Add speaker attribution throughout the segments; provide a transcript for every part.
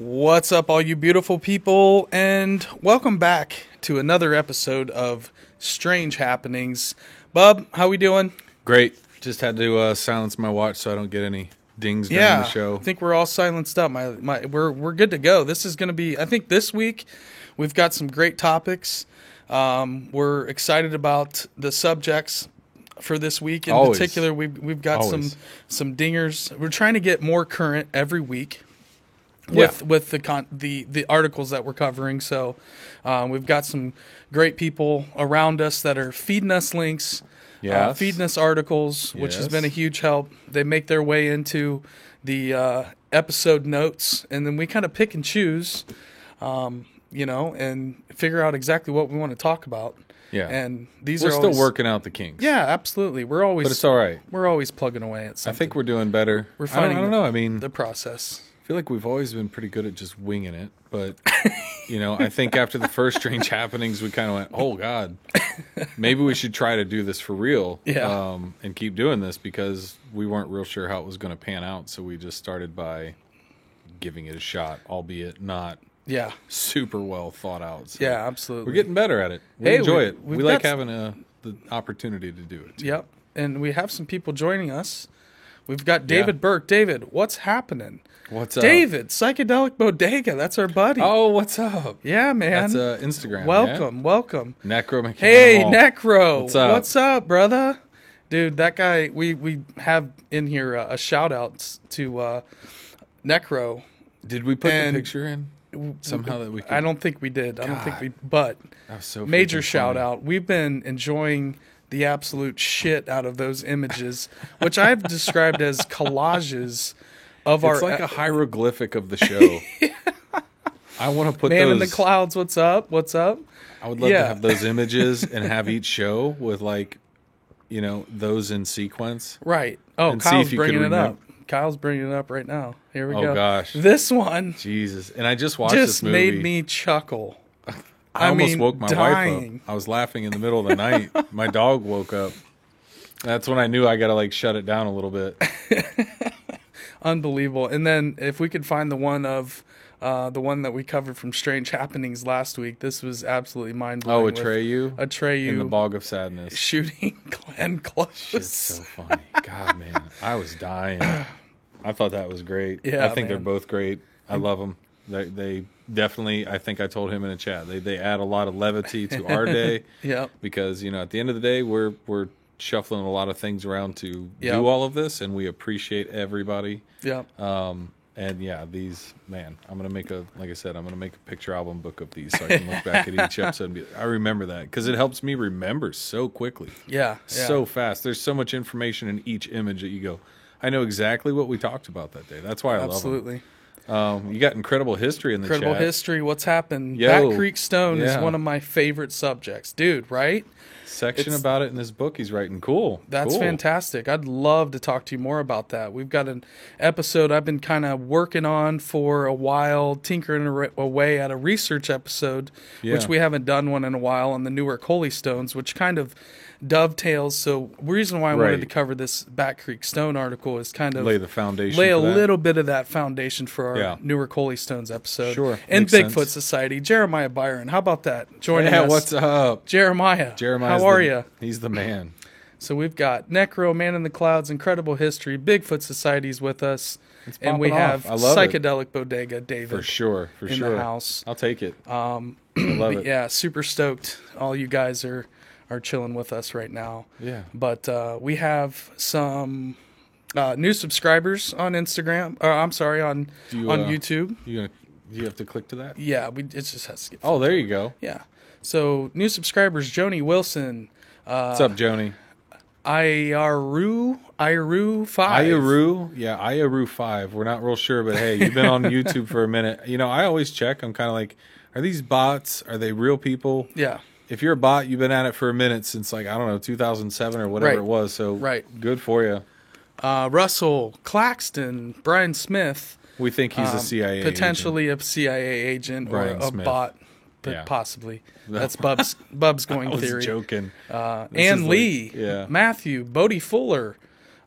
Speaker 1: What's up, all you beautiful people, and welcome back to another episode of Strange Happenings. Bub, how we doing?
Speaker 2: Great. Just had to silence my watch so I don't get any dings during the show.
Speaker 1: I think we're all silenced up. We're good to go. This is going to be, I think this week we've got some great topics. We're excited about the subjects for this week. In particular, we've got some dingers. We're trying to get more current every week with the articles that we're covering. So we've got some great people around us that are feeding us links, feeding us articles, which has been a huge help. They make their way into the episode notes, and then we kind of pick and choose, and figure out exactly what we want to talk about.
Speaker 2: Yeah,
Speaker 1: and
Speaker 2: we're still working out the kinks.
Speaker 1: Yeah, absolutely. But
Speaker 2: it's all right.
Speaker 1: We're always plugging away at something.
Speaker 2: I think we're doing better.
Speaker 1: We're finding.
Speaker 2: I don't know. I mean,
Speaker 1: the process.
Speaker 2: I feel like we've always been pretty good at just winging it, but I think after the first Strange Happenings, we kind of went, "Oh God, maybe we should try to do this for real, and keep doing this," because we weren't real sure how it was going to pan out. So we just started by giving it a shot, albeit not super well thought out. So
Speaker 1: yeah, absolutely.
Speaker 2: We're getting better at it. We enjoy it. We like having the opportunity to do it.
Speaker 1: Yep, and we have some people joining us. We've got David Burke. David, what's happening?
Speaker 2: What's up?
Speaker 1: David, Psychedelic Bodega. That's our buddy.
Speaker 2: Oh, what's up?
Speaker 1: Yeah, man.
Speaker 2: That's Instagram.
Speaker 1: Welcome.
Speaker 2: Necro Mechanical.
Speaker 1: Hey, Necro.
Speaker 2: What's up,
Speaker 1: brother? Dude, that guy, we have in here a shout out to Necro.
Speaker 2: Did we put the picture in somehow that we could?
Speaker 1: I don't think we did. But
Speaker 2: that was so
Speaker 1: major shout out. We've been enjoying the absolute shit out of those images, which I've described as collages of
Speaker 2: it's like a hieroglyphic of the show. I want to put
Speaker 1: Man
Speaker 2: those
Speaker 1: in the clouds. What's up?
Speaker 2: I would love to have those images and have each show with those in sequence.
Speaker 1: Right. Oh, Kyle's bringing it up. Kyle's bringing it up right now. Here we go.
Speaker 2: Oh gosh,
Speaker 1: this one.
Speaker 2: Jesus, and I just watched this movie.
Speaker 1: Made me chuckle.
Speaker 2: I almost woke my wife up. I was laughing in the middle of the night. My dog woke up. That's when I knew I got to shut it down a little bit.
Speaker 1: Unbelievable. And then if we could find the one that we covered from Strange Happenings last week, this was absolutely mind-blowing.
Speaker 2: Atreyu in the Bog of Sadness.
Speaker 1: Shooting Glenn Close.
Speaker 2: Shit's so funny. God, man. I was dying. I thought that was great.
Speaker 1: Yeah,
Speaker 2: I think they're both great. I love them. They definitely, I think I told him in a chat, they add a lot of levity to our day.
Speaker 1: Yep.
Speaker 2: Because, at the end of the day, we're shuffling a lot of things around to do all of this, and we appreciate everybody.
Speaker 1: Yep.
Speaker 2: And these, man, I'm going to make I'm going to make a picture album book of these so I can look back at each episode and I remember that, because it helps me remember so quickly.
Speaker 1: Yeah.
Speaker 2: So fast. There's so much information in each image that you go, I know exactly what we talked about that day. That's why I love them.
Speaker 1: Absolutely.
Speaker 2: You got Incredible History in the chat.
Speaker 1: Incredible History, what's happened? Bat Creek Stone is one of my favorite subjects. Dude, right?
Speaker 2: Section about it in this book he's writing. Cool.
Speaker 1: That's fantastic. I'd love to talk to you more about that. We've got an episode I've been kind of working on for a while, tinkering away at a research episode, which we haven't done one in a while, on the Newark Holy Stones, which kind of dovetails. So the reason why I wanted to cover this Bat Creek Stone article is kind of
Speaker 2: lay the foundation,
Speaker 1: lay a little bit of that foundation for our Newark Holy Stones episode.
Speaker 2: Sure.
Speaker 1: And Bigfoot Society. Jeremiah Byron, how about that? Joining us.
Speaker 2: What's up?
Speaker 1: Jeremiah, how are you?
Speaker 2: He's the man.
Speaker 1: So we've got Necro, Man in the Clouds, Incredible History, Bigfoot Society's with us, and we have Psychedelic Bodega, David.
Speaker 2: For sure.
Speaker 1: In the house.
Speaker 2: I'll take it. I love it.
Speaker 1: Yeah, super stoked. All you guys are chilling with us right now.
Speaker 2: Yeah.
Speaker 1: But we have some new subscribers on Instagram. I'm sorry, on YouTube.
Speaker 2: Do you have to click to that?
Speaker 1: Yeah, it just has to get.
Speaker 2: Oh, there you go.
Speaker 1: Yeah. So new subscribers: Joni Wilson.
Speaker 2: What's up, Joni?
Speaker 1: Iaru 5.
Speaker 2: Iaru 5. We're not real sure, but hey, you've been on YouTube for a minute. I always check. I'm kind of like, are these bots? Are they real people?
Speaker 1: Yeah.
Speaker 2: If you're a bot, you've been at it for a minute since 2007 or whatever it was. So good for you.
Speaker 1: Russell Claxton, Brian Smith.
Speaker 2: We think he's a CIA
Speaker 1: potentially
Speaker 2: agent.
Speaker 1: a CIA agent
Speaker 2: Brian
Speaker 1: or a
Speaker 2: Smith.
Speaker 1: bot, but possibly. That's Bub's going
Speaker 2: I was
Speaker 1: theory.
Speaker 2: Joking.
Speaker 1: Ann Lee, Matthew, Bodie Fuller,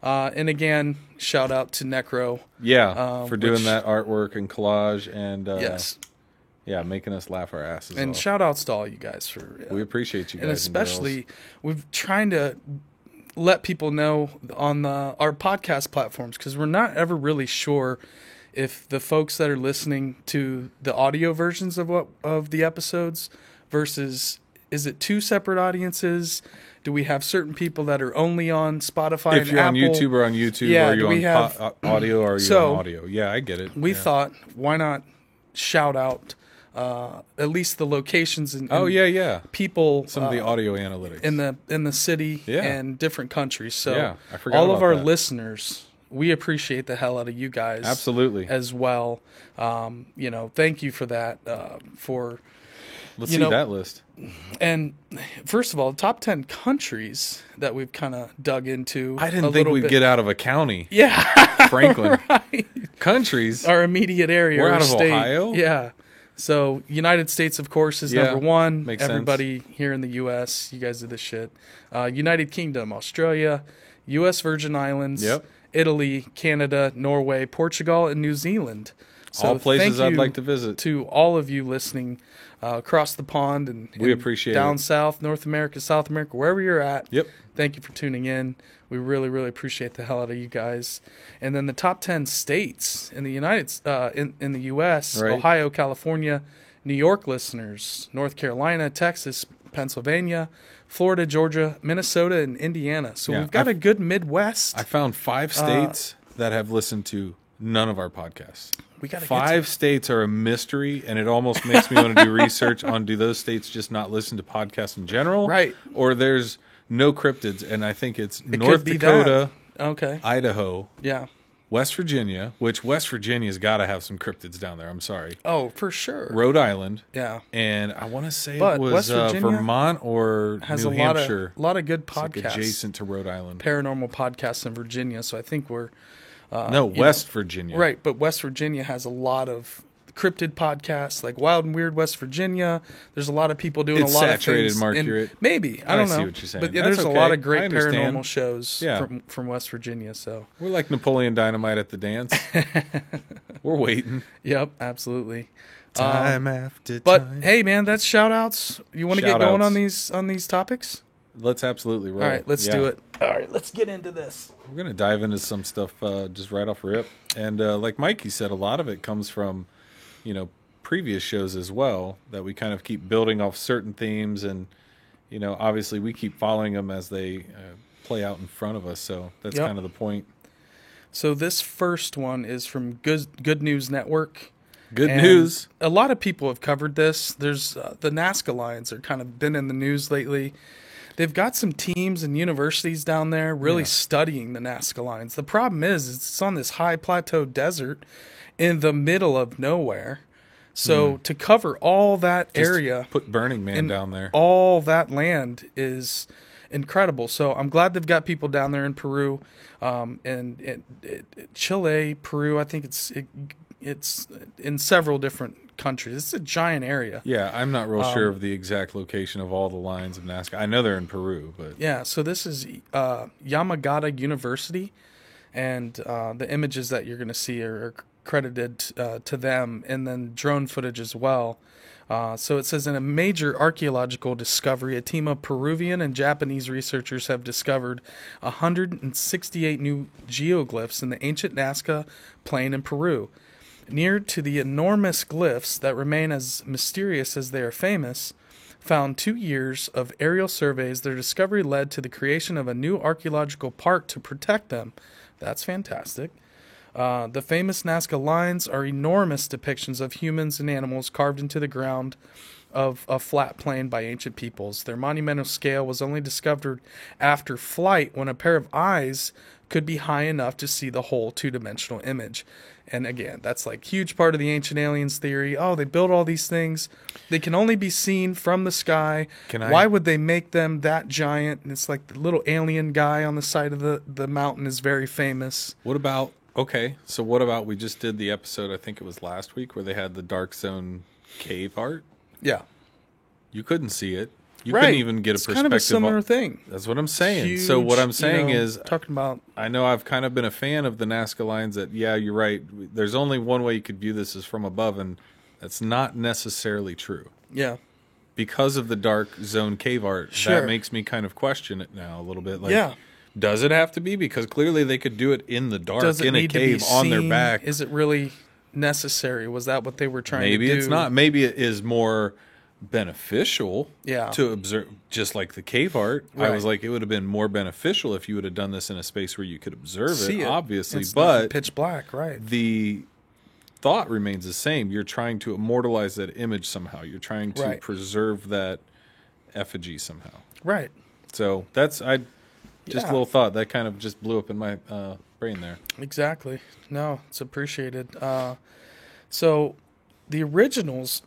Speaker 1: And again, shout out to Necro.
Speaker 2: Yeah, for doing that artwork and collage and
Speaker 1: Yes.
Speaker 2: Yeah, making us laugh our asses
Speaker 1: And
Speaker 2: off.
Speaker 1: shout outs to all you guys for
Speaker 2: We appreciate you guys.
Speaker 1: and especially we've trying to let people know on our podcast platforms, because we're not ever really sure if the folks that are listening to the audio versions of the episodes versus, is it two separate audiences? Do we have certain people that are only on Spotify?
Speaker 2: If you're on YouTube or on YouTube,
Speaker 1: Yeah,
Speaker 2: or are
Speaker 1: do
Speaker 2: you
Speaker 1: we
Speaker 2: on
Speaker 1: have-
Speaker 2: audio or are you
Speaker 1: So,
Speaker 2: on audio? Yeah, I get it.
Speaker 1: We
Speaker 2: Yeah.
Speaker 1: thought, why not shout out at least the locations and
Speaker 2: yeah.
Speaker 1: people
Speaker 2: Some of the audio analytics.
Speaker 1: in the city
Speaker 2: Yeah.
Speaker 1: and different countries. So
Speaker 2: Yeah, I forgot
Speaker 1: all of
Speaker 2: about
Speaker 1: our
Speaker 2: that.
Speaker 1: listeners, we appreciate the hell out of you guys.
Speaker 2: Absolutely.
Speaker 1: As well. Thank you for that.
Speaker 2: Let's
Speaker 1: you
Speaker 2: see
Speaker 1: know,
Speaker 2: that list.
Speaker 1: And first of all, top 10 countries that we've kind of dug into.
Speaker 2: I didn't think we'd get out of a county.
Speaker 1: Yeah.
Speaker 2: Franklin.
Speaker 1: Right.
Speaker 2: Countries.
Speaker 1: Our immediate area.
Speaker 2: We're
Speaker 1: our
Speaker 2: out of
Speaker 1: state.
Speaker 2: Ohio?
Speaker 1: Yeah. So United States, of course, is
Speaker 2: Yeah,
Speaker 1: number one.
Speaker 2: makes sense.
Speaker 1: Everybody here in the U.S., you guys do this shit. United Kingdom, Australia, U.S. Virgin Islands,
Speaker 2: Yep.
Speaker 1: Italy, Canada, Norway, Portugal, and New Zealand. So
Speaker 2: All places
Speaker 1: thank
Speaker 2: I'd
Speaker 1: you
Speaker 2: like to visit.
Speaker 1: to all of you listening across the pond and
Speaker 2: We appreciate
Speaker 1: down
Speaker 2: it.
Speaker 1: south, North America, South America, wherever you're at.
Speaker 2: Yep.
Speaker 1: Thank you for tuning in. We really, really appreciate the hell out of you guys. And then the top 10 states in the in the U.S.
Speaker 2: Right.
Speaker 1: Ohio, California, New York listeners, North Carolina, Texas, Pennsylvania, Florida, Georgia, Minnesota, and Indiana. So
Speaker 2: Yeah,
Speaker 1: we've got a good Midwest.
Speaker 2: I found 5 states that have listened to none of our podcasts.
Speaker 1: We got
Speaker 2: 5 states are a mystery, and it almost makes me want to do research on, do those states just not listen to podcasts in general?
Speaker 1: Right.
Speaker 2: Or there's no cryptids, and I think it's
Speaker 1: It
Speaker 2: North
Speaker 1: could be
Speaker 2: Dakota,
Speaker 1: that. Okay.
Speaker 2: Idaho,
Speaker 1: Yeah.
Speaker 2: West Virginia, which West Virginia's got to have some cryptids down there. I'm sorry.
Speaker 1: Oh, for sure.
Speaker 2: Rhode Island.
Speaker 1: Yeah.
Speaker 2: And I want to say
Speaker 1: But
Speaker 2: it was
Speaker 1: West Virginia
Speaker 2: Vermont or
Speaker 1: Has
Speaker 2: New
Speaker 1: a lot
Speaker 2: Hampshire.
Speaker 1: of good
Speaker 2: It's like
Speaker 1: podcasts.
Speaker 2: adjacent to Rhode Island.
Speaker 1: Paranormal podcasts in Virginia. So I think we're
Speaker 2: No, West Virginia.
Speaker 1: right. But West Virginia has a lot of cryptid podcasts, like Wild and Weird West Virginia. There's a lot of people doing
Speaker 2: It's
Speaker 1: a lot
Speaker 2: saturated,
Speaker 1: of things.
Speaker 2: Mark,
Speaker 1: and
Speaker 2: you're-
Speaker 1: maybe I don't know.
Speaker 2: see what you're saying.
Speaker 1: But yeah,
Speaker 2: That's
Speaker 1: there's
Speaker 2: okay.
Speaker 1: a lot of
Speaker 2: I
Speaker 1: great
Speaker 2: understand.
Speaker 1: paranormal shows
Speaker 2: Yeah.
Speaker 1: from West Virginia. So
Speaker 2: We're like Napoleon Dynamite at the dance. We're waiting.
Speaker 1: yep, absolutely.
Speaker 2: Time after
Speaker 1: But
Speaker 2: time.
Speaker 1: hey, man, that's shout outs. You want to get going
Speaker 2: Shout-outs.
Speaker 1: on these topics?
Speaker 2: Let's absolutely roll.
Speaker 1: All right, let's
Speaker 2: Yeah.
Speaker 1: do it. All right, let's get into this.
Speaker 2: We're going to dive into some stuff just right off rip. And like Mikey said, a lot of it comes from, previous shows as well, that we kind of keep building off certain themes. And, obviously we keep following them as they play out in front of us. So that's
Speaker 1: Yep.
Speaker 2: kind of the point.
Speaker 1: So this first one is from Good News Network.
Speaker 2: Good
Speaker 1: And
Speaker 2: news.
Speaker 1: A lot of people have covered this. There's the Nazca Lions are kind of been in the news lately. They've got some teams and universities down there really studying the Nazca Lions. The problem is it's on this high plateau desert in the middle of nowhere. So to cover all that area,
Speaker 2: Put Burning Man
Speaker 1: and
Speaker 2: down there.
Speaker 1: all that land is incredible. So I'm glad they've got people down there in Peru, and Chile, Peru. I think it's in several different countries. It's a giant area.
Speaker 2: Yeah, I'm not real sure of the exact location of all the lines of Nazca. I know they're in Peru, but
Speaker 1: Yeah. So this is Yamagata University, and the images that you're going to see are credited to them, and then drone footage as well. So it says, in a major archaeological discovery, a team of Peruvian and Japanese researchers have discovered 168 new geoglyphs in the ancient Nazca Plain in Peru. Near to the enormous glyphs that remain as mysterious as they are famous, found 2 years of aerial surveys, their discovery led to the creation of a new archaeological park to protect them. That's fantastic. The famous Nazca lines are enormous depictions of humans and animals carved into the ground of a flat plain by ancient peoples. Their monumental scale was only discovered after flight, when a pair of eyes could be high enough to see the whole two-dimensional image. And again, that's like huge part of the ancient aliens theory. Oh, they built all these things. They can only be seen from the sky. Why would they make them that giant? And it's like the little alien guy on the side of the mountain is very famous.
Speaker 2: what about we just did the episode, I think it was last week, where they had the Dark Zone cave art.
Speaker 1: Yeah.
Speaker 2: You couldn't see it. You couldn't even get a perspective.
Speaker 1: Kind of a similar thing.
Speaker 2: That's what I'm saying.
Speaker 1: Huge,
Speaker 2: so what I'm saying is,
Speaker 1: talking about.
Speaker 2: I know I've kind of been a fan of the Nazca lines. That you're right. There's only one way you could view this, is from above, and that's not necessarily true.
Speaker 1: Yeah.
Speaker 2: Because of the dark zone cave art, that makes me kind of question it now a little bit. Like, does it have to be? Because clearly they could do it in the dark in a cave on their back.
Speaker 1: Is it really necessary? Was that what they were trying to do?
Speaker 2: Maybe it's not. Maybe it is more beneficial to observe, just like the cave art. Right. I was like, it would have been more beneficial if you would have done this in a space where you could observe it, obviously.
Speaker 1: It's
Speaker 2: but
Speaker 1: not pitch black, right?
Speaker 2: The thought remains the same. You're trying to immortalize that image somehow. You're trying to preserve that effigy somehow. Right. So that's a little thought that kind of just blew up in my brain there.
Speaker 1: Exactly. No, it's appreciated. So the originals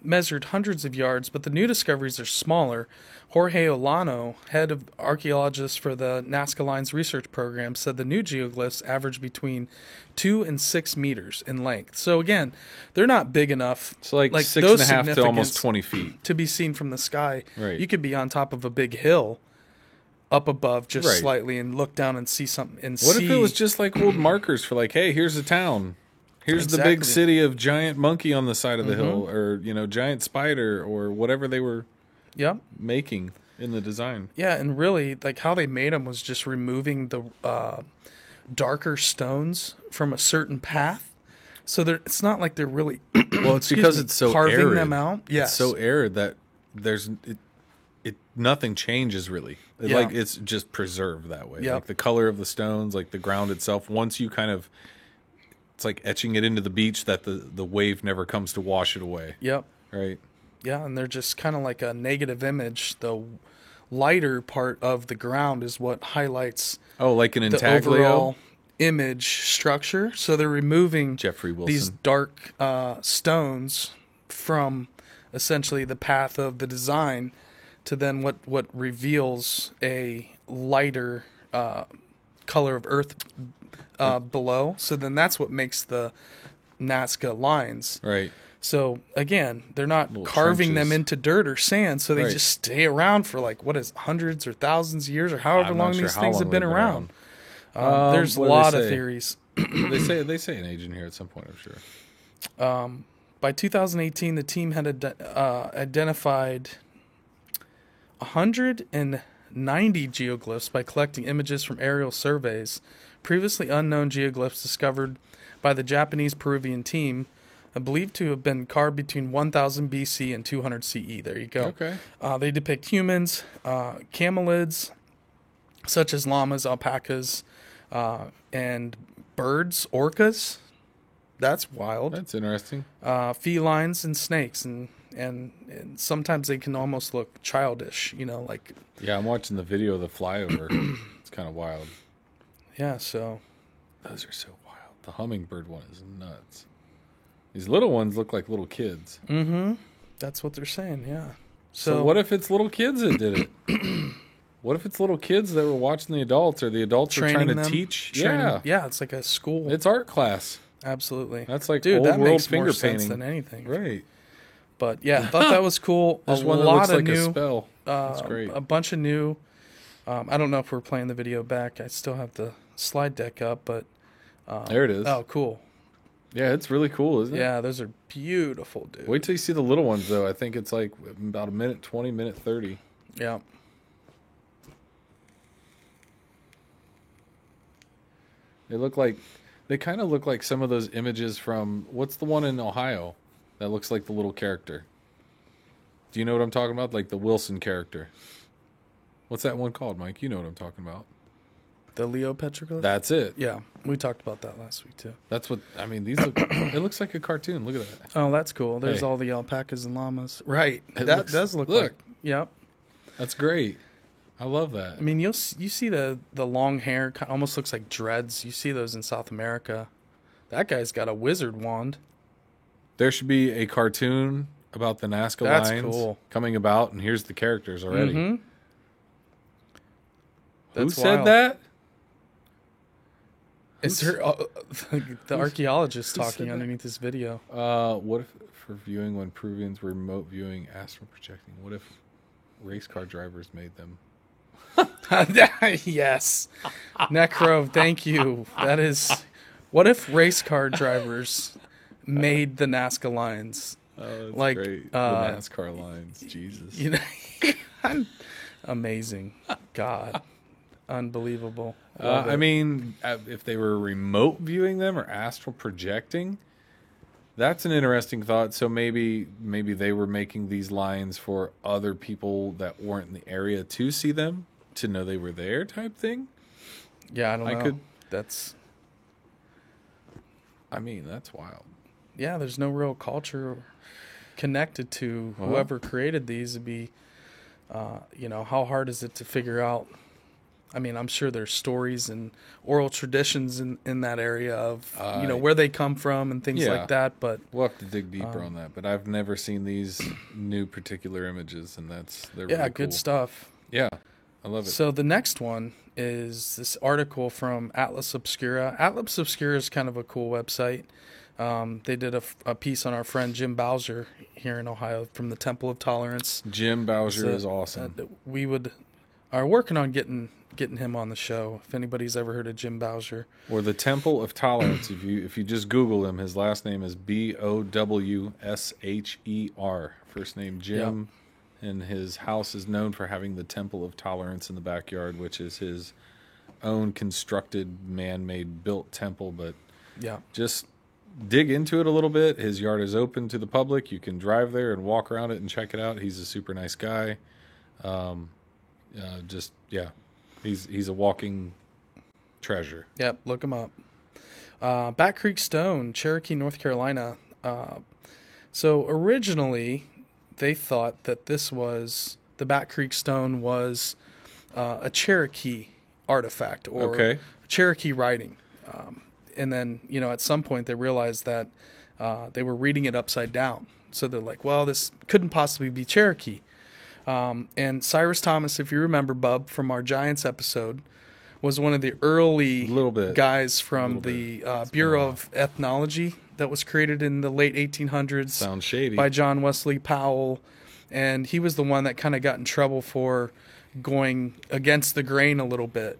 Speaker 1: measured hundreds of yards, but the new discoveries are smaller. Jorge Olano, head of archaeologists for the Nazca Lines research program, said the new geoglyphs average between 2 and 6 meters in length. So again, they're not big enough.
Speaker 2: So like 6.5 to almost 20 feet
Speaker 1: to be seen from the sky.
Speaker 2: Right.
Speaker 1: You could be on top of a big hill, up above just slightly, and look down and see something.
Speaker 2: What if it was just like old markers for like, hey, here's a town. Here's the big city of giant monkey on the side of the hill, or giant spider, or whatever they were making in the design.
Speaker 1: Yeah, and really, like how they made them was just removing the darker stones from a certain path. So it's not like they're really
Speaker 2: well. It's because it's so
Speaker 1: carving
Speaker 2: arid.
Speaker 1: them out. Yes.
Speaker 2: It's so arid that there's nothing changes really. Like it's just preserved that way. Like the color of the stones, like the ground itself. Once you kind of, it's like etching it into the beach that the wave never comes to wash it away.
Speaker 1: Yep.
Speaker 2: Right.
Speaker 1: Yeah, and they're just kind of like a negative image. The lighter part of the ground is what highlights
Speaker 2: like an
Speaker 1: the overall image structure. So they're removing
Speaker 2: Jeffrey Wilson.
Speaker 1: These dark stones from essentially the path of the design to then what reveals a lighter color of earth below. So then that's what makes the Nazca lines.
Speaker 2: Right.
Speaker 1: So again, they're not carving them into dirt or sand, so they just stay around for hundreds or thousands of years, or however long these things have been around. There's a lot of theories.
Speaker 2: they say an age in here at some point, I'm sure.
Speaker 1: By 2018, the team had identified 190 geoglyphs by collecting images from aerial surveys. Previously unknown geoglyphs discovered by the Japanese-Peruvian team are believed to have been carved between 1000 BC and 200 CE. There you go.
Speaker 2: Okay.
Speaker 1: They depict humans, camelids, such as llamas, alpacas, and birds, orcas. That's wild.
Speaker 2: That's interesting.
Speaker 1: Felines and snakes, and sometimes they can almost look childish, like...
Speaker 2: Yeah, I'm watching the video of the flyover. It's kind of wild.
Speaker 1: Yeah, so...
Speaker 2: Those are so wild. The hummingbird one is nuts. These little ones look like little kids.
Speaker 1: Mm-hmm. That's what they're saying, yeah.
Speaker 2: So what if it's little kids that did it? What if it's little kids that were watching the adults, or the adults are trying to teach?
Speaker 1: Yeah, it's like a school.
Speaker 2: It's art class.
Speaker 1: Absolutely.
Speaker 2: That's like
Speaker 1: old
Speaker 2: that
Speaker 1: world
Speaker 2: makes
Speaker 1: finger
Speaker 2: more
Speaker 1: painting
Speaker 2: sense
Speaker 1: than anything.
Speaker 2: Right.
Speaker 1: But yeah, I thought that was cool.
Speaker 2: There's one that looks like a spell. That's great.
Speaker 1: A bunch of new. I don't know if we're playing the video back. I still have the slide deck up, but
Speaker 2: there it is.
Speaker 1: Oh, cool.
Speaker 2: Yeah, it's really cool, isn't it?
Speaker 1: Yeah, those are beautiful, dude.
Speaker 2: Wait till you see the little ones, though. I think it's like about a minute 20, minute 30.
Speaker 1: Yeah.
Speaker 2: They kind of look like some of those images from, what's the one in Ohio that looks like the little character? Do you know what I'm talking about? Like the Wilson character. What's that one called, Mike? You know what I'm talking about.
Speaker 1: The Leo petroglyph?
Speaker 2: That's it.
Speaker 1: Yeah, we talked about that last week, too.
Speaker 2: That's what, these look, it looks like a cartoon. Look at that.
Speaker 1: Oh, that's cool. There's all the alpacas and llamas. Right. That does look like, yep.
Speaker 2: That's great. I love that.
Speaker 1: I mean, you see the long hair, almost looks like dreads. You see those in South America. That guy's got a wizard wand.
Speaker 2: There should be a cartoon about the Nazca lines coming about, and here's the characters already.
Speaker 1: Mm-hmm.
Speaker 2: Who said that?
Speaker 1: Is there the archaeologist talking underneath this video?
Speaker 2: What if for viewing when Peruvians were remote viewing astral projecting? What if race car drivers made them.
Speaker 1: Yes. Necro, thank you. That is... What if race car drivers made the Nazca lines?
Speaker 2: Oh, that's
Speaker 1: like,
Speaker 2: great. The NASCAR lines. Jesus.
Speaker 1: You know, amazing. God. Unbelievable.
Speaker 2: I mean, if they were remote viewing them or astral projecting, that's an interesting thought. So maybe they were making these lines for other people that weren't in the area to see them, to know they were there type thing.
Speaker 1: Yeah, I don't know.
Speaker 2: That's wild.
Speaker 1: Yeah, there's no real culture connected to whoever created these. It'd be, how hard is it to figure out? I mean, I'm sure there's stories and oral traditions in that area of, where they come from and things like that. But
Speaker 2: we'll have to dig deeper on that. But I've never seen these new particular images, and they're really cool.
Speaker 1: Good stuff.
Speaker 2: Yeah, I love it.
Speaker 1: So the next one is this article from Atlas Obscura. Atlas Obscura is kind of a cool website. They did a piece on our friend Jim Bowser here in Ohio from the Temple of Tolerance.
Speaker 2: Jim Bowser is awesome.
Speaker 1: We are working on getting him on the show. If anybody's ever heard of Jim Bowser,
Speaker 2: or the Temple of Tolerance, if you just Google him, his last name is Bowsher. First name Jim, and his house is known for having the Temple of Tolerance in the backyard, which is his own constructed, man-made, built temple. But just dig into it a little bit. His yard is open to the public. You can drive there and walk around it and check it out. He's a super nice guy. He's a walking treasure.
Speaker 1: Yep, look him up. Bat Creek Stone, Cherokee, North Carolina. So originally, they thought that the Bat Creek Stone was a Cherokee artifact or Cherokee writing. And then, at some point they realized that they were reading it upside down. So they're like, well, this couldn't possibly be Cherokee. And Cyrus Thomas, if you remember, Bub, from our Giants episode, was one of the early guys from the Bureau of Ethnology that was created in the late 1800s.
Speaker 2: Sounds shady.
Speaker 1: By John Wesley Powell. And he was the one that kind of got in trouble for going against the grain a little bit.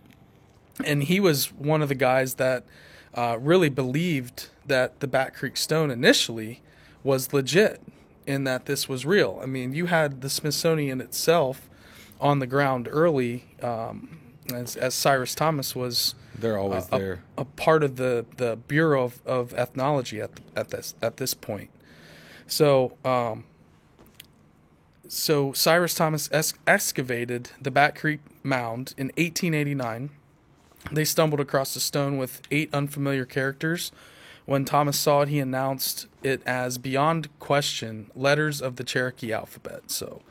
Speaker 1: And he was one of the guys that really believed that the Bat Creek Stone initially was legit, in that this was real. I mean, you had the Smithsonian itself on the ground early, as Cyrus Thomas was. They're always there. A part of the Bureau of Ethnology at this point. So Cyrus Thomas excavated the Bat Creek Mound in 1889. They stumbled across a stone with 8 unfamiliar characters. When Thomas saw it, he announced it as, beyond question, letters of the Cherokee alphabet. So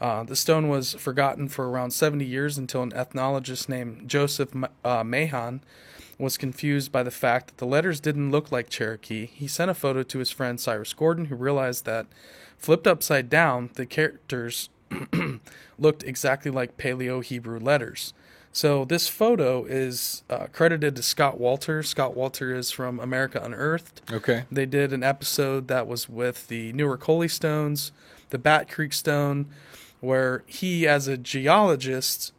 Speaker 1: the stone was forgotten for around 70 years until an ethnologist named Joseph Mahan was confused by the fact that the letters didn't look like Cherokee. He sent a photo to his friend Cyrus Gordon, who realized that, flipped upside down, the characters looked exactly like Paleo-Hebrew letters. So this photo is credited to Scott Walter. Scott Walter is from America Unearthed.
Speaker 2: Okay.
Speaker 1: They did an episode that was with the Newark Holy Stones, the Bat Creek Stone, where he, as a geologist,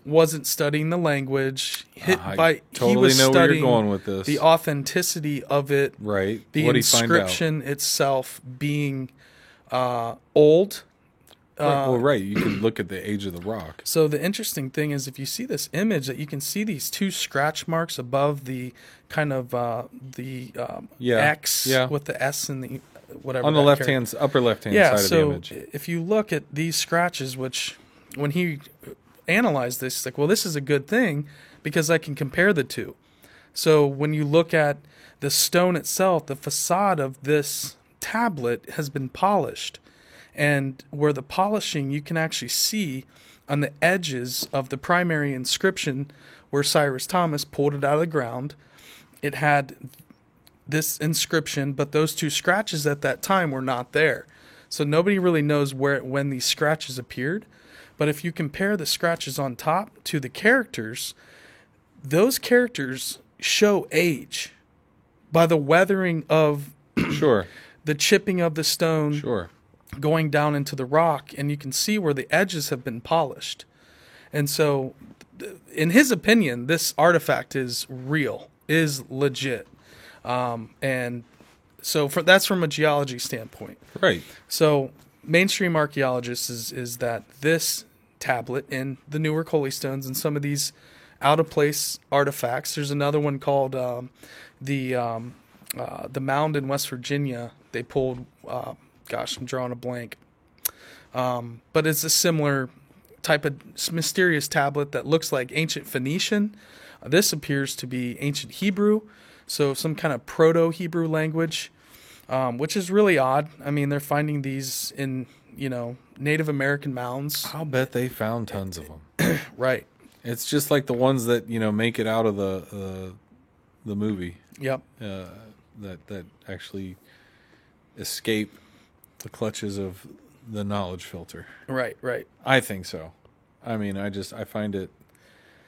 Speaker 1: wasn't studying the language.
Speaker 2: He was know where you're going with this.
Speaker 1: The authenticity of it.
Speaker 2: Right.
Speaker 1: The inscription itself being old.
Speaker 2: Right. You can look at the age of the rock.
Speaker 1: So the interesting thing is, if you see this image, that you can see these 2 scratch marks above the kind of X with the S and the whatever.
Speaker 2: On the upper left-hand side of the image.
Speaker 1: If you look at these scratches, which when he analyzed this, he's like, well, this is a good thing because I can compare the two. So when you look at the stone itself, the facade of this tablet has been polished. And where the polishing, you can actually see on the edges of the primary inscription where Cyrus Thomas pulled it out of the ground. It had this inscription, but those 2 scratches at that time were not there. So nobody really knows when these scratches appeared. But if you compare the scratches on top to the characters, those characters show age by the weathering of
Speaker 2: the
Speaker 1: chipping of the stone.
Speaker 2: Sure.
Speaker 1: going down into the rock, and you can see where the edges have been polished. And so, in his opinion, this artifact is real, is legit. And so that's from a geology standpoint.
Speaker 2: Right.
Speaker 1: So mainstream archaeologists is that this tablet in the Newark Holy Stones and some of these out-of-place artifacts, there's another one called the mound in West Virginia. They pulled, I'm drawing a blank. But it's a similar type of mysterious tablet that looks like ancient Phoenician. This appears to be ancient Hebrew, so some kind of proto-Hebrew language, which is really odd. I mean, they're finding these in, Native American mounds.
Speaker 2: I'll bet they found tons of them.
Speaker 1: Right.
Speaker 2: It's just like the ones that, make it out of the movie.
Speaker 1: Yep.
Speaker 2: That actually escape the clutches of the knowledge filter.
Speaker 1: Right.
Speaker 2: I think so. I mean, I find it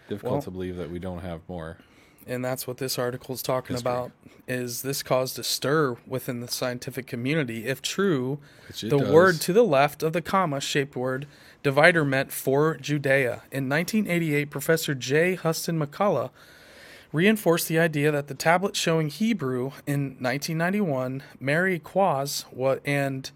Speaker 2: difficult to believe that we don't have more.
Speaker 1: And that's what this article is talking about, is this caused a stir within the scientific community. If true, the word to the left of the comma-shaped word divider meant for Judea. In 1988, Professor J. Huston McCullough reinforced the idea that the tablet showing Hebrew in 1991, Mary Quaz and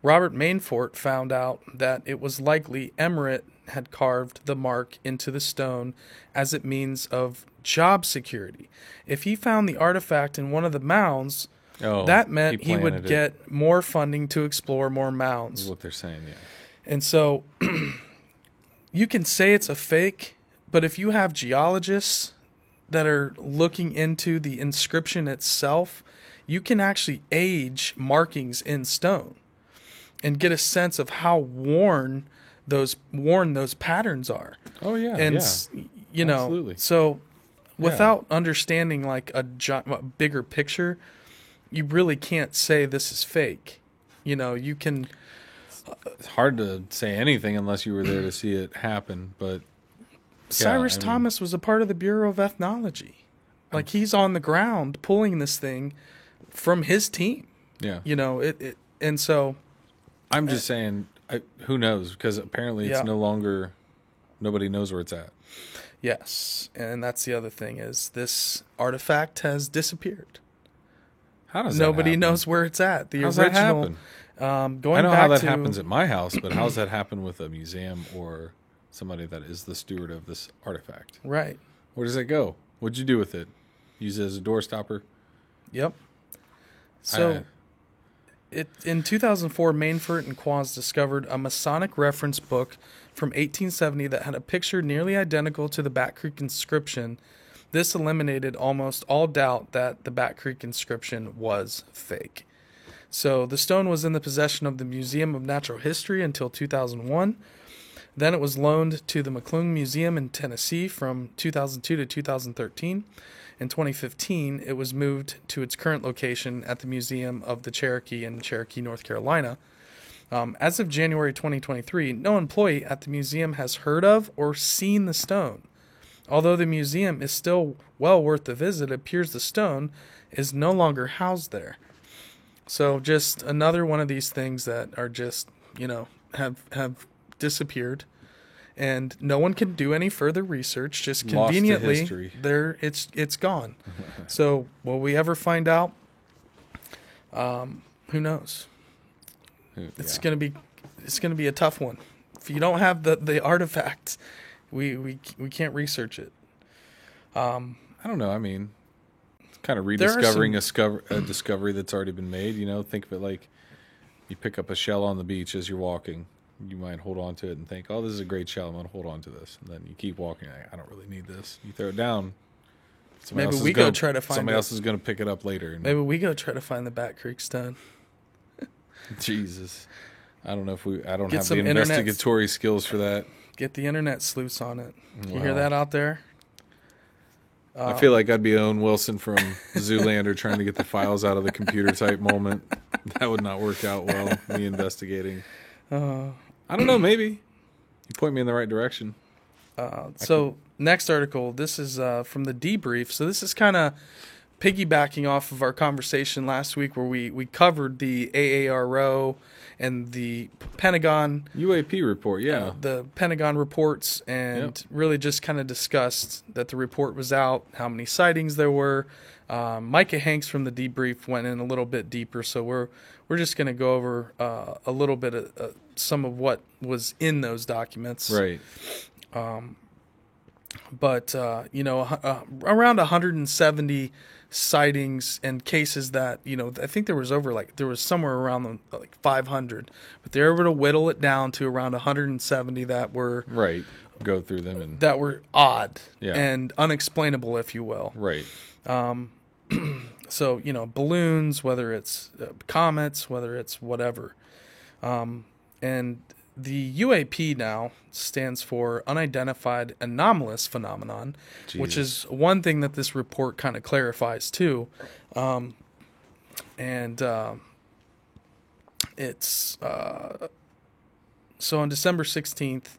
Speaker 1: Robert Mainfort found out that it was likely Emmerich had carved the mark into the stone as it means of job security. If he found the artifact in one of the mounds, that meant he would get more funding to explore more mounds.
Speaker 2: Is what they're saying, yeah.
Speaker 1: And so you can say it's a fake, but if you have geologists that are looking into the inscription itself, you can actually age markings in stone and get a sense of how worn those patterns are.
Speaker 2: Oh yeah,
Speaker 1: and
Speaker 2: absolutely.
Speaker 1: So without understanding like a bigger picture, you really can't say this is fake. You can.
Speaker 2: It's hard to say anything unless you were there to see it happen. But
Speaker 1: Cyrus Thomas was a part of the Bureau of Ethnology. Like he's on the ground pulling this thing from his team.
Speaker 2: Yeah.
Speaker 1: And so.
Speaker 2: I'm just saying, who knows? Because apparently it's no longer, nobody knows where it's at.
Speaker 1: Yes, and that's the other thing is this artifact has disappeared.
Speaker 2: How does that
Speaker 1: Nobody
Speaker 2: happen?
Speaker 1: knows where it's at. The
Speaker 2: How's
Speaker 1: original.
Speaker 2: That happen? I know how that happens at my house, but how's that happen with a museum or somebody that is the steward of this artifact?
Speaker 1: Right.
Speaker 2: Where does it go? What'd you do with it? Use it as a door stopper?
Speaker 1: Yep. So. In 2004, Mainfort and Quaz discovered a Masonic reference book from 1870 that had a picture nearly identical to the Bat Creek inscription. This eliminated almost all doubt that the Bat Creek inscription was fake. So the stone was in the possession of the Museum of Natural History until 2001. Then it was loaned to the McClung Museum in Tennessee from 2002 to 2013. In 2015, it was moved to its current location at the Museum of the Cherokee in Cherokee, North Carolina. As of January 2023, no employee at the museum has heard of or seen the stone. Although the museum is still well worth the visit, it appears the stone is no longer housed there. So just another one of these things that are just, have disappeared. And no one can do any further research. Just conveniently, it's gone. So will we ever find out? Who knows? It's gonna be a tough one. If you don't have the artifact, we can't research it.
Speaker 2: I don't know. I mean, it's kind of rediscovering a discovery that's already been made. Think of it like you pick up a shell on the beach as you're walking. You might hold on to it and think, oh, this is a great shell. I'm going to hold on to this. And then you keep walking. I don't really need this. You throw it down. Somebody else is going to pick it up later.
Speaker 1: Maybe we go try to find the Bat Creek stone.
Speaker 2: Jesus. I don't know I don't have the investigatory skills for that.
Speaker 1: Get the internet sleuths on it. You hear that out there?
Speaker 2: I feel like I'd be Owen Wilson from Zoolander trying to get the files out of the computer type moment. That would not work out well, me investigating. I don't know, maybe. You point me in the right direction.
Speaker 1: Next article, this is from the Debrief. So this is kind of piggybacking off of our conversation last week where we covered the AARO and the Pentagon
Speaker 2: UAP report,
Speaker 1: the Pentagon reports, and really just kind of discussed that the report was out, how many sightings there were. Micah Hanks from the debrief went in a little bit deeper, so we're just going to go over a little bit of some of what was in those documents.
Speaker 2: Right.
Speaker 1: But around 170 sightings and cases that, I think there was somewhere around 500, but they were able to whittle it down to around 170 that were
Speaker 2: right. Go through them and
Speaker 1: that were odd and unexplainable, if you will.
Speaker 2: Right.
Speaker 1: So balloons, whether it's comets, whether it's whatever, and the UAP now stands for Unidentified Anomalous Phenomenon, which is one thing that this report kind of clarifies too. It's so on December 16th,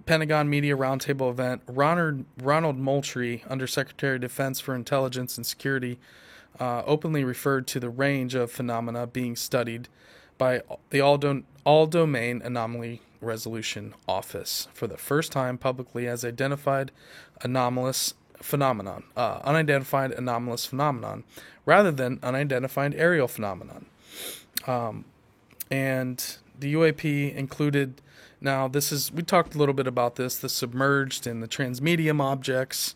Speaker 1: Pentagon Media Roundtable event, Ronald Moultrie, Undersecretary of Defense for Intelligence and Security, openly referred to the range of phenomena being studied by the All-Domain Anomaly Resolution Office for the first time publicly as unidentified anomalous phenomenon, rather than unidentified aerial phenomenon. And the UAP included, we talked a little bit about this, the submerged and the transmedium objects,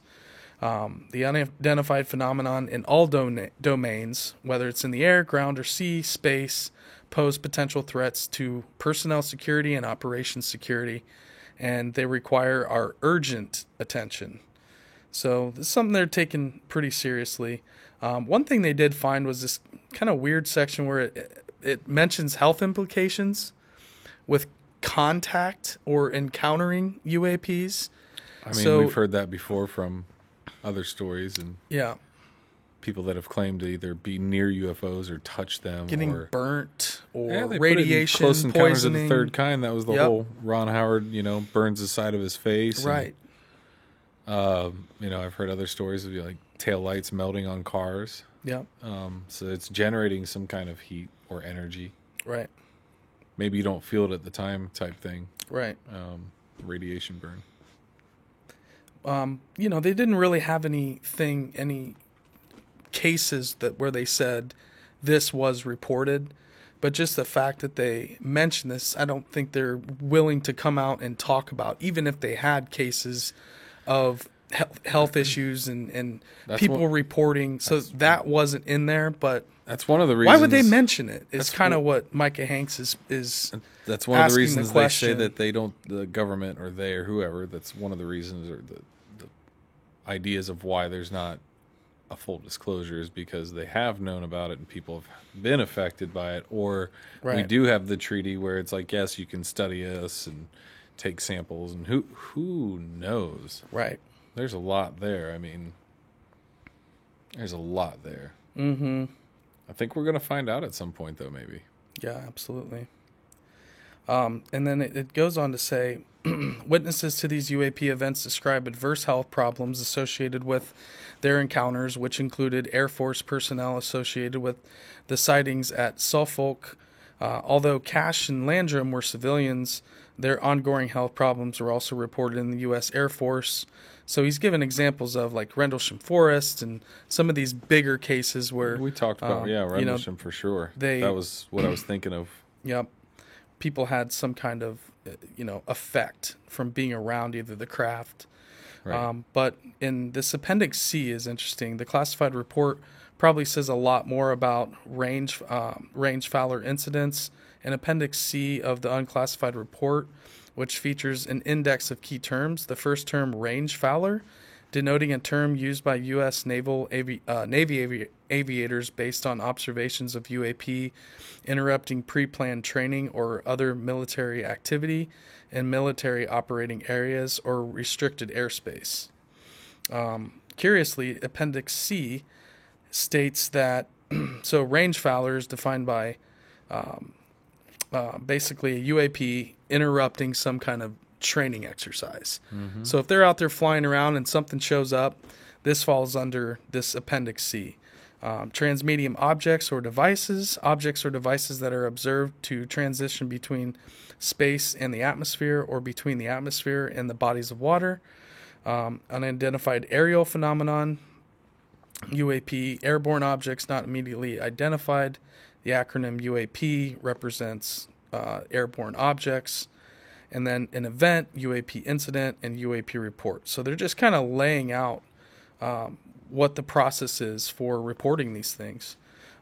Speaker 1: the unidentified phenomenon in all domains, whether it's in the air, ground, or sea, space, pose potential threats to personnel security and operations security, and they require our urgent attention. So this is something they're taking pretty seriously. One thing they did find was this kind of weird section where it mentions health implications with contact or encountering UAPs.
Speaker 2: I mean, we've heard that before from other stories and people that have claimed to either be near UFOs or touch them,
Speaker 1: getting burnt or
Speaker 2: they
Speaker 1: radiation,
Speaker 2: put it in Close Encounters
Speaker 1: poisoning.
Speaker 2: of the Third Kind. That was the whole Ron Howard, burns the side of his face.
Speaker 1: Right.
Speaker 2: And, I've heard other stories of like tail lights melting on cars.
Speaker 1: Yeah.
Speaker 2: So it's generating some kind of heat or energy.
Speaker 1: Right.
Speaker 2: Maybe you don't feel it at the time type thing.
Speaker 1: Right.
Speaker 2: Radiation burn.
Speaker 1: They didn't really have any cases where they said this was reported, but just the fact that they mentioned this, I don't think they're willing to come out and talk about, even if they had cases of health issues and people reporting. So that wasn't in there, but
Speaker 2: that's one of the reasons.
Speaker 1: Why would they mention it? It's kind of what Micah Hanks is.
Speaker 2: That's one of the reasons they say that they don't, the government or they or whoever. That's one of the reasons or the ideas of why there's not a full disclosure is because they have known about it and people have been affected by it, or we do have the treaty where it's like, yes, you can study us and take samples, and who knows?
Speaker 1: Right.
Speaker 2: There's a lot there. I mean, there's a lot there.
Speaker 1: Mm-hmm.
Speaker 2: I think we're going to find out at some point, though, maybe.
Speaker 1: Yeah, absolutely. And then it goes on to say, witnesses to these UAP events describe adverse health problems associated with their encounters, which included Air Force personnel associated with the sightings at Suffolk. Although Cash and Landrum were civilians, their ongoing health problems were also reported in the U.S. Air Force. So he's given examples of like Rendlesham Forest and some of these bigger cases where
Speaker 2: we talked about, Rendlesham for sure. That was what I was thinking of.
Speaker 1: Yep. People had some kind of, effect from being around either the craft.
Speaker 2: Right.
Speaker 1: But in this Appendix C is interesting. The classified report probably says a lot more about range Fowler incidents. In Appendix C of the unclassified report, which features an index of key terms, the first term, range Fowler, denoting a term used by U.S. Navy aviators based on observations of UAP interrupting pre-planned training or other military activity in military operating areas or restricted airspace. Curiously, Appendix C states that so range Fowler is defined by basically a UAP interrupting some kind of training exercise. Mm-hmm. So if they're out there flying around and something shows up, this falls under this Appendix C. Transmedium objects or devices that are observed to transition between space and the atmosphere, or between the atmosphere and the bodies of water. Unidentified aerial phenomenon, UAP, airborne objects not immediately identified. The acronym UAP represents airborne objects. And then an event, UAP incident, and UAP report. So they're just kind of laying out what the process is for reporting these things.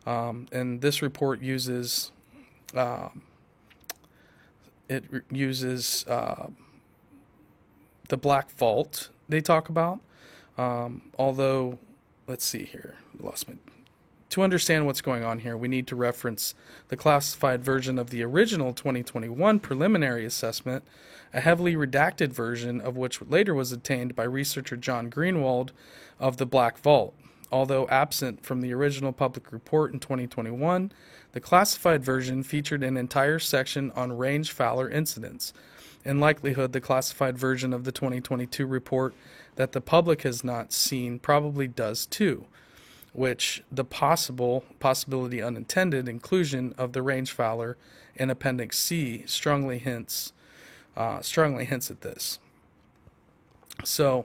Speaker 1: And this report uses the black vault they talk about. Although, let's see here, to understand what's going on here, we need to reference the classified version of the original 2021 preliminary assessment, a heavily redacted version of which later was obtained by researcher John Greenwald of the Black Vault. Although absent from the original public report in 2021, the classified version featured an entire section on range Fowler incidents. In likelihood, the classified version of the 2022 report that the public has not seen probably does too, which the possibility unintended inclusion of the range Fowler in Appendix C strongly hints at this. So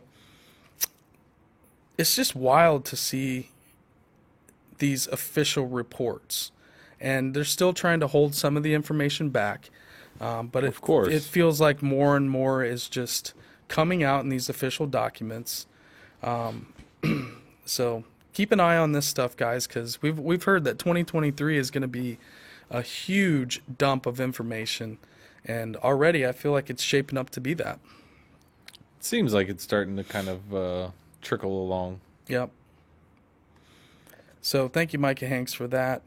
Speaker 1: it's just wild to see these official reports, and they're still trying to hold some of the information back. But
Speaker 2: of course,
Speaker 1: it feels like more and more is just coming out in these official documents. So keep an eye on this stuff, guys, because we've heard that 2023 is going to be a huge dump of information, and already I feel like it's shaping up to be that.
Speaker 2: It seems like it's starting to kind of trickle along.
Speaker 1: Yep. So thank you, Micah Hanks, for that,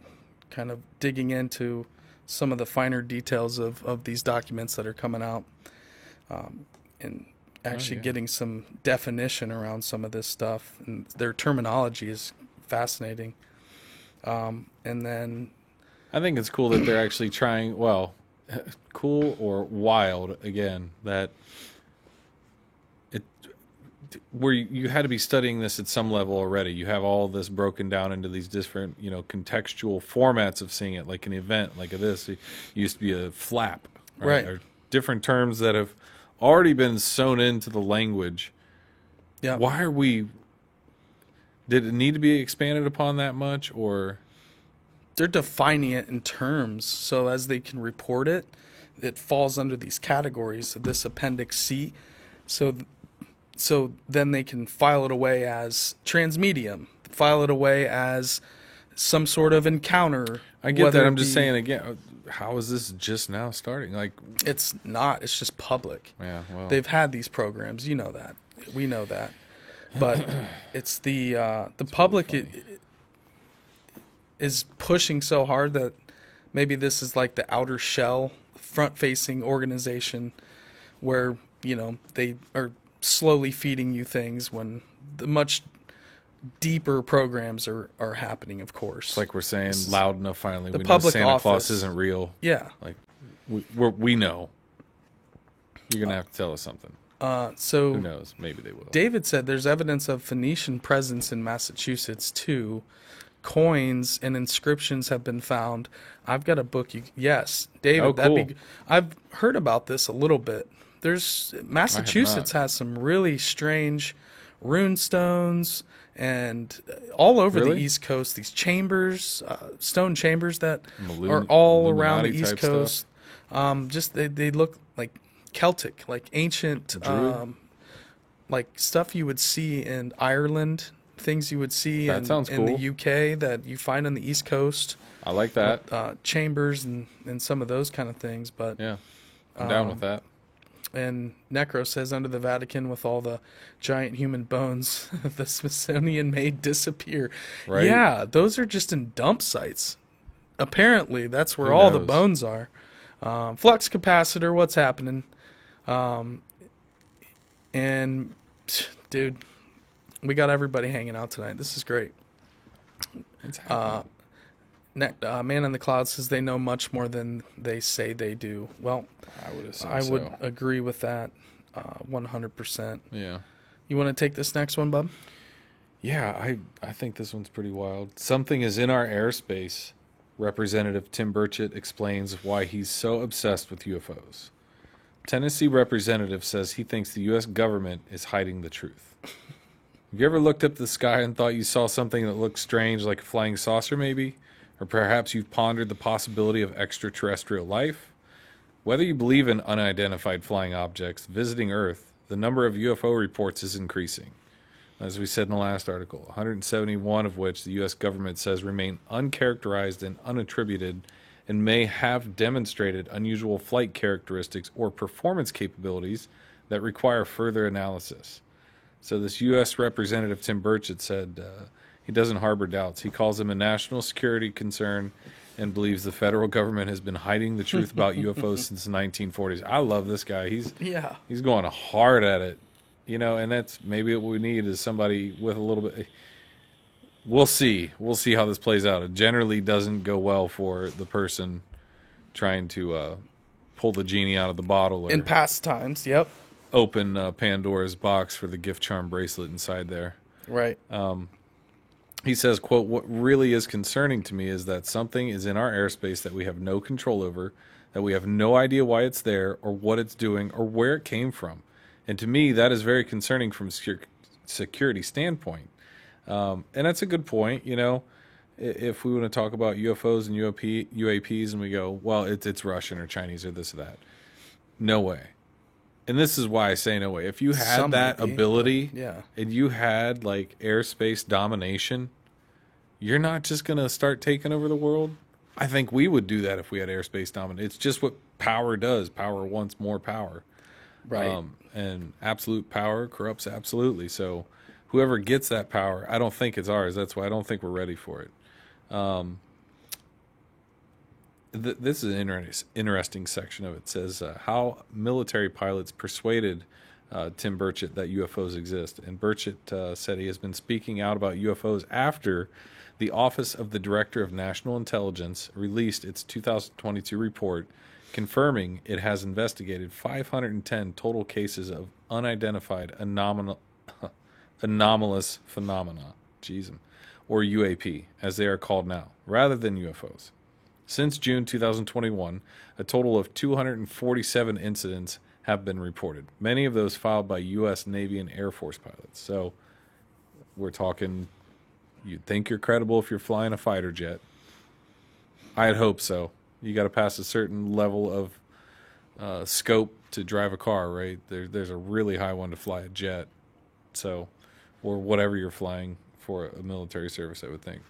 Speaker 1: kind of digging into some of the finer details of these documents that are coming out, and actually getting some definition around some of this stuff. And their terminology is fascinating. And then
Speaker 2: I think it's cool that they're actually trying, well, cool or wild, again, that where you had to be studying this at some level already. You have all this broken down into these different, contextual formats of seeing it, like an event, like this. It used to be a flap, right? Or different terms that have already been sewn into the language.
Speaker 1: Yeah.
Speaker 2: Why are we? Did it need to be expanded upon that much, or
Speaker 1: they're defining it in terms so as they can report it, it falls under these categories of this Appendix C. So then they can file it away as transmedium, file it away as some sort of encounter.
Speaker 2: I get that. I'm just saying again, how is this just now starting? Like,
Speaker 1: it's not. It's just public.
Speaker 2: Yeah, well,
Speaker 1: they've had these programs. You know that. We know that. But it's the public is pushing so hard that maybe this is like the outer shell, front-facing organization where they are slowly feeding you things when the much deeper programs are happening, of course.
Speaker 2: It's like we're saying loud enough finally.
Speaker 1: The
Speaker 2: we
Speaker 1: public
Speaker 2: know Santa
Speaker 1: office
Speaker 2: Claus isn't real.
Speaker 1: Yeah.
Speaker 2: Like, we know. You're going to have to tell us something.
Speaker 1: So
Speaker 2: who knows? Maybe they will.
Speaker 1: David said there's evidence of Phoenician presence in Massachusetts, too. Coins and inscriptions have been found. I've got a book. Yes, David.
Speaker 2: Oh, cool.
Speaker 1: I've heard about this a little bit. Massachusetts has some really strange rune stones, and all over the East Coast, these chambers, stone chambers that are all around the East Coast. Just they look like Celtic, like ancient, like stuff you would see in Ireland, things you would see in the UK that you find on the East Coast.
Speaker 2: I like that.
Speaker 1: Chambers and some of those kind of things. But
Speaker 2: yeah, I'm down with that.
Speaker 1: And Necro says under the Vatican with all the giant human bones the Smithsonian made disappear.
Speaker 2: Right.
Speaker 1: Yeah, those are just in dump sites. Apparently, that's where all the bones are. Flux capacitor, what's happening? And, dude, we got everybody hanging out tonight. This is great. Man in the Cloud says they know much more than they say they do. Well, I would agree with that 100%.
Speaker 2: Yeah.
Speaker 1: You want to take this next one, bub?
Speaker 2: Yeah, I think this one's pretty wild. Something is in our airspace. Representative Tim Burchett explains why he's so obsessed with UFOs. Tennessee representative says he thinks the U.S. government is hiding the truth. Have you ever looked up the sky and thought you saw something that looked strange, like a flying saucer maybe? Or perhaps you've pondered the possibility of extraterrestrial life? Whether you believe in unidentified flying objects visiting Earth, the number of UFO reports is increasing. As we said in the last article, 171 of which the U.S. government says remain uncharacterized and unattributed and may have demonstrated unusual flight characteristics or performance capabilities that require further analysis. So this U.S. Representative Tim Burchett said he doesn't harbor doubts. He calls them a national security concern and believes the federal government has been hiding the truth about UFOs since the 1940s. I love this guy. He's going hard at it. You know, and that's maybe what we need is somebody with a little bit. We'll see. We'll see how this plays out. It generally doesn't go well for the person trying to pull the genie out of the bottle. Or
Speaker 1: in past times, yep.
Speaker 2: Open Pandora's box for the gift charm bracelet inside there.
Speaker 1: Right.
Speaker 2: He says, quote, "What really is concerning to me is that something is in our airspace that we have no control over, that we have no idea why it's there or what it's doing or where it came from. And to me, that is very concerning from a security standpoint." And that's a good point. You know, if we want to talk about UFOs and UAPs and we go, well, it's Russian or Chinese or this or that. No way. And this is why I say no way. If you had that ability and you had like airspace domination, you're not just going to start taking over the world. I think we would do that if we had airspace domination. It's just what power does. Power wants more power.
Speaker 1: Right.
Speaker 2: And absolute power corrupts absolutely. So whoever gets that power, I don't think it's ours. That's why I don't think we're ready for it. This is an interesting section of it. It says how military pilots persuaded Tim Burchett that UFOs exist. And Burchett said he has been speaking out about UFOs after the Office of the Director of National Intelligence released its 2022 report confirming it has investigated 510 total cases of unidentified anomalous phenomena, or UAP, as they are called now, rather than UFOs. Since June 2021, a total of 247 incidents have been reported, many of those filed by U.S. Navy and Air Force pilots. So we're talking, you'd think you're credible if you're flying a fighter jet. I'd hope so. You got to pass a certain level of scope to drive a car, right? There's a really high one to fly a jet, so, or whatever you're flying for a military service, I would think.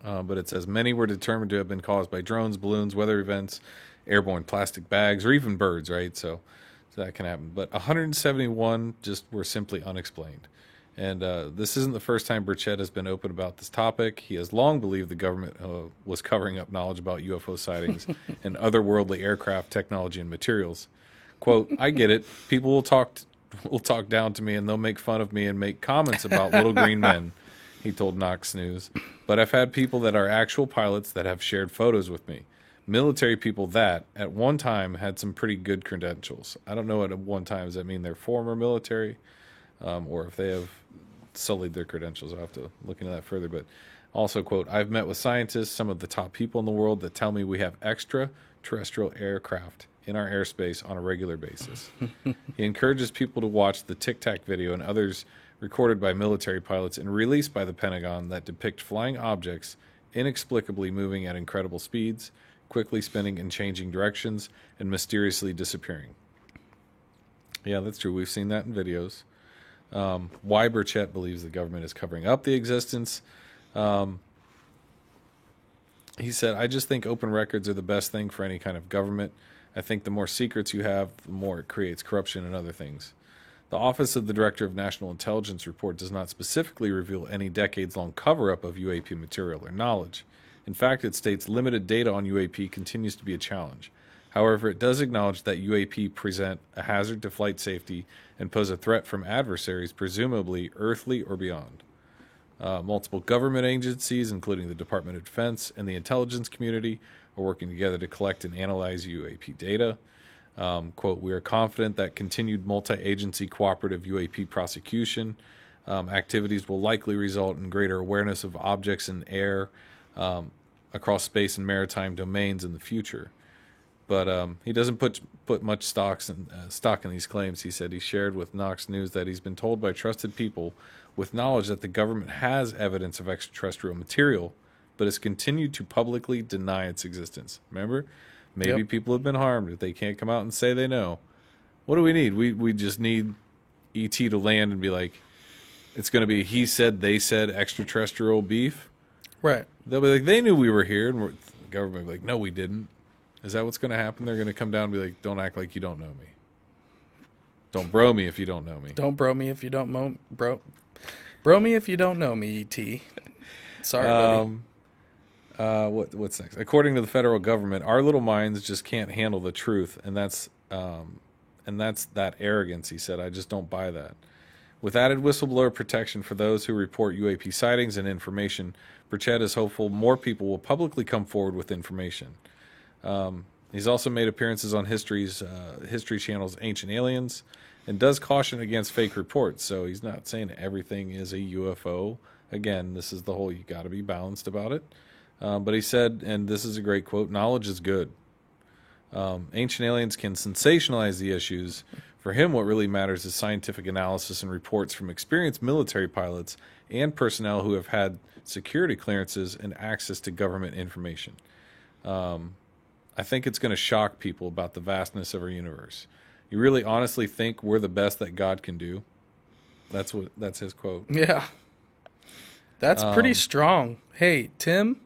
Speaker 2: But it says many were determined to have been caused by drones, balloons, weather events, airborne plastic bags, or even birds, right? So that can happen. But 171 just were simply unexplained. And this isn't the first time Burchett has been open about this topic. He has long believed the government was covering up knowledge about UFO sightings and otherworldly aircraft technology and materials. Quote, "I get it. People will talk down to me and they'll make fun of me and make comments about little green men," he told Knox News. "But I've had people that are actual pilots that have shared photos with me. Military people that, at one time, had some pretty good credentials." I don't know what at one time, does that mean they're former military? Or if they have sullied their credentials. I'll have to look into that further. But also, quote, "I've met with scientists, some of the top people in the world, that tell me we have extraterrestrial aircraft in our airspace on a regular basis." He encourages people to watch the Tic Tac video and others recorded by military pilots and released by the Pentagon that depict flying objects inexplicably moving at incredible speeds, quickly spinning and changing directions, and mysteriously disappearing. Yeah, that's true. We've seen that in videos. Why Burchett believes the government is covering up the existence. He said, "I just think open records are the best thing for any kind of government. I think the more secrets you have, the more it creates corruption and other things. The Office of the Director of National Intelligence report does not specifically reveal any decades-long cover-up of UAP material or knowledge. In fact, it states limited data on UAP continues to be a challenge. However, it does acknowledge that UAP present a hazard to flight safety and pose a threat from adversaries, presumably earthly or beyond. Multiple government agencies, including the Department of Defense and the intelligence community, are working together to collect and analyze UAP data. Quote, "We are confident that continued multi-agency cooperative UAP prosecution Activities will likely result in greater awareness of objects in air across space and maritime domains in the future. But he doesn't put much stock in these claims. He said he shared with Knox News that he's been told by trusted people with knowledge that the government has evidence of extraterrestrial material, but has continued to publicly deny its existence. Remember? Maybe people have been harmed if they can't come out and say they know. What do we need? We just need E.T. to land and be like, it's going to be he said, they said, extraterrestrial beef.
Speaker 1: Right.
Speaker 2: They'll be like, they knew we were here. And the government will be like, no, we didn't. Is that what's going to happen? They're going to come down and be like, don't act like you don't know me. Don't bro me if you don't know me.
Speaker 1: Don't bro me if you don't bro me if you don't know me, E.T. Sorry, buddy.
Speaker 2: What's next? According to the federal government, our little minds just can't handle the truth, and that's that arrogance. He said, I just don't buy that. With added whistleblower protection for those who report UAP sightings and information, Burchett is hopeful more people will publicly come forward with information. He's also made appearances on History Channel's Ancient Aliens and does caution against fake reports. So he's not saying everything is a UFO. Again, this is the whole, you got to be balanced about it. But he said, and this is a great quote, knowledge is good. Ancient Aliens can sensationalize the issues. For him, what really matters is scientific analysis and reports from experienced military pilots and personnel who have had security clearances and access to government information. I think it's going to shock people about the vastness of our universe. You really honestly think we're the best that God can do? That's his quote.
Speaker 1: Yeah. That's pretty strong. Hey, Tim,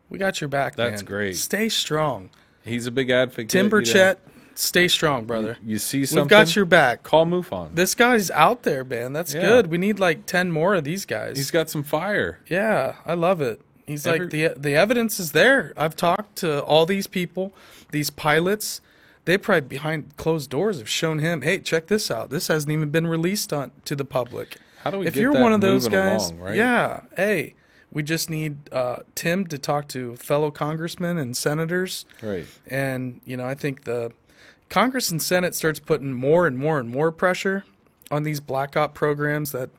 Speaker 1: we got your back, man.
Speaker 2: That's great.
Speaker 1: Stay strong.
Speaker 2: He's a big advocate.
Speaker 1: Tim Burchett, stay strong, brother.
Speaker 2: You see something?
Speaker 1: We've got your back.
Speaker 2: Call MUFON.
Speaker 1: This guy's out there, man. That's good. We need like 10 more of these guys.
Speaker 2: He's got some fire.
Speaker 1: Yeah, I love it. He's like, the evidence is there. I've talked to all these people, these pilots. They probably behind closed doors have shown him, hey, check this out. This hasn't even been released to the public.
Speaker 2: How do we
Speaker 1: if
Speaker 2: get
Speaker 1: you're
Speaker 2: that
Speaker 1: one of those
Speaker 2: moving
Speaker 1: guys,
Speaker 2: along, right?
Speaker 1: Yeah, hey, we just need Tim to talk to fellow congressmen and senators.
Speaker 2: Right.
Speaker 1: And, I think the Congress and Senate starts putting more and more and more pressure on these black op programs that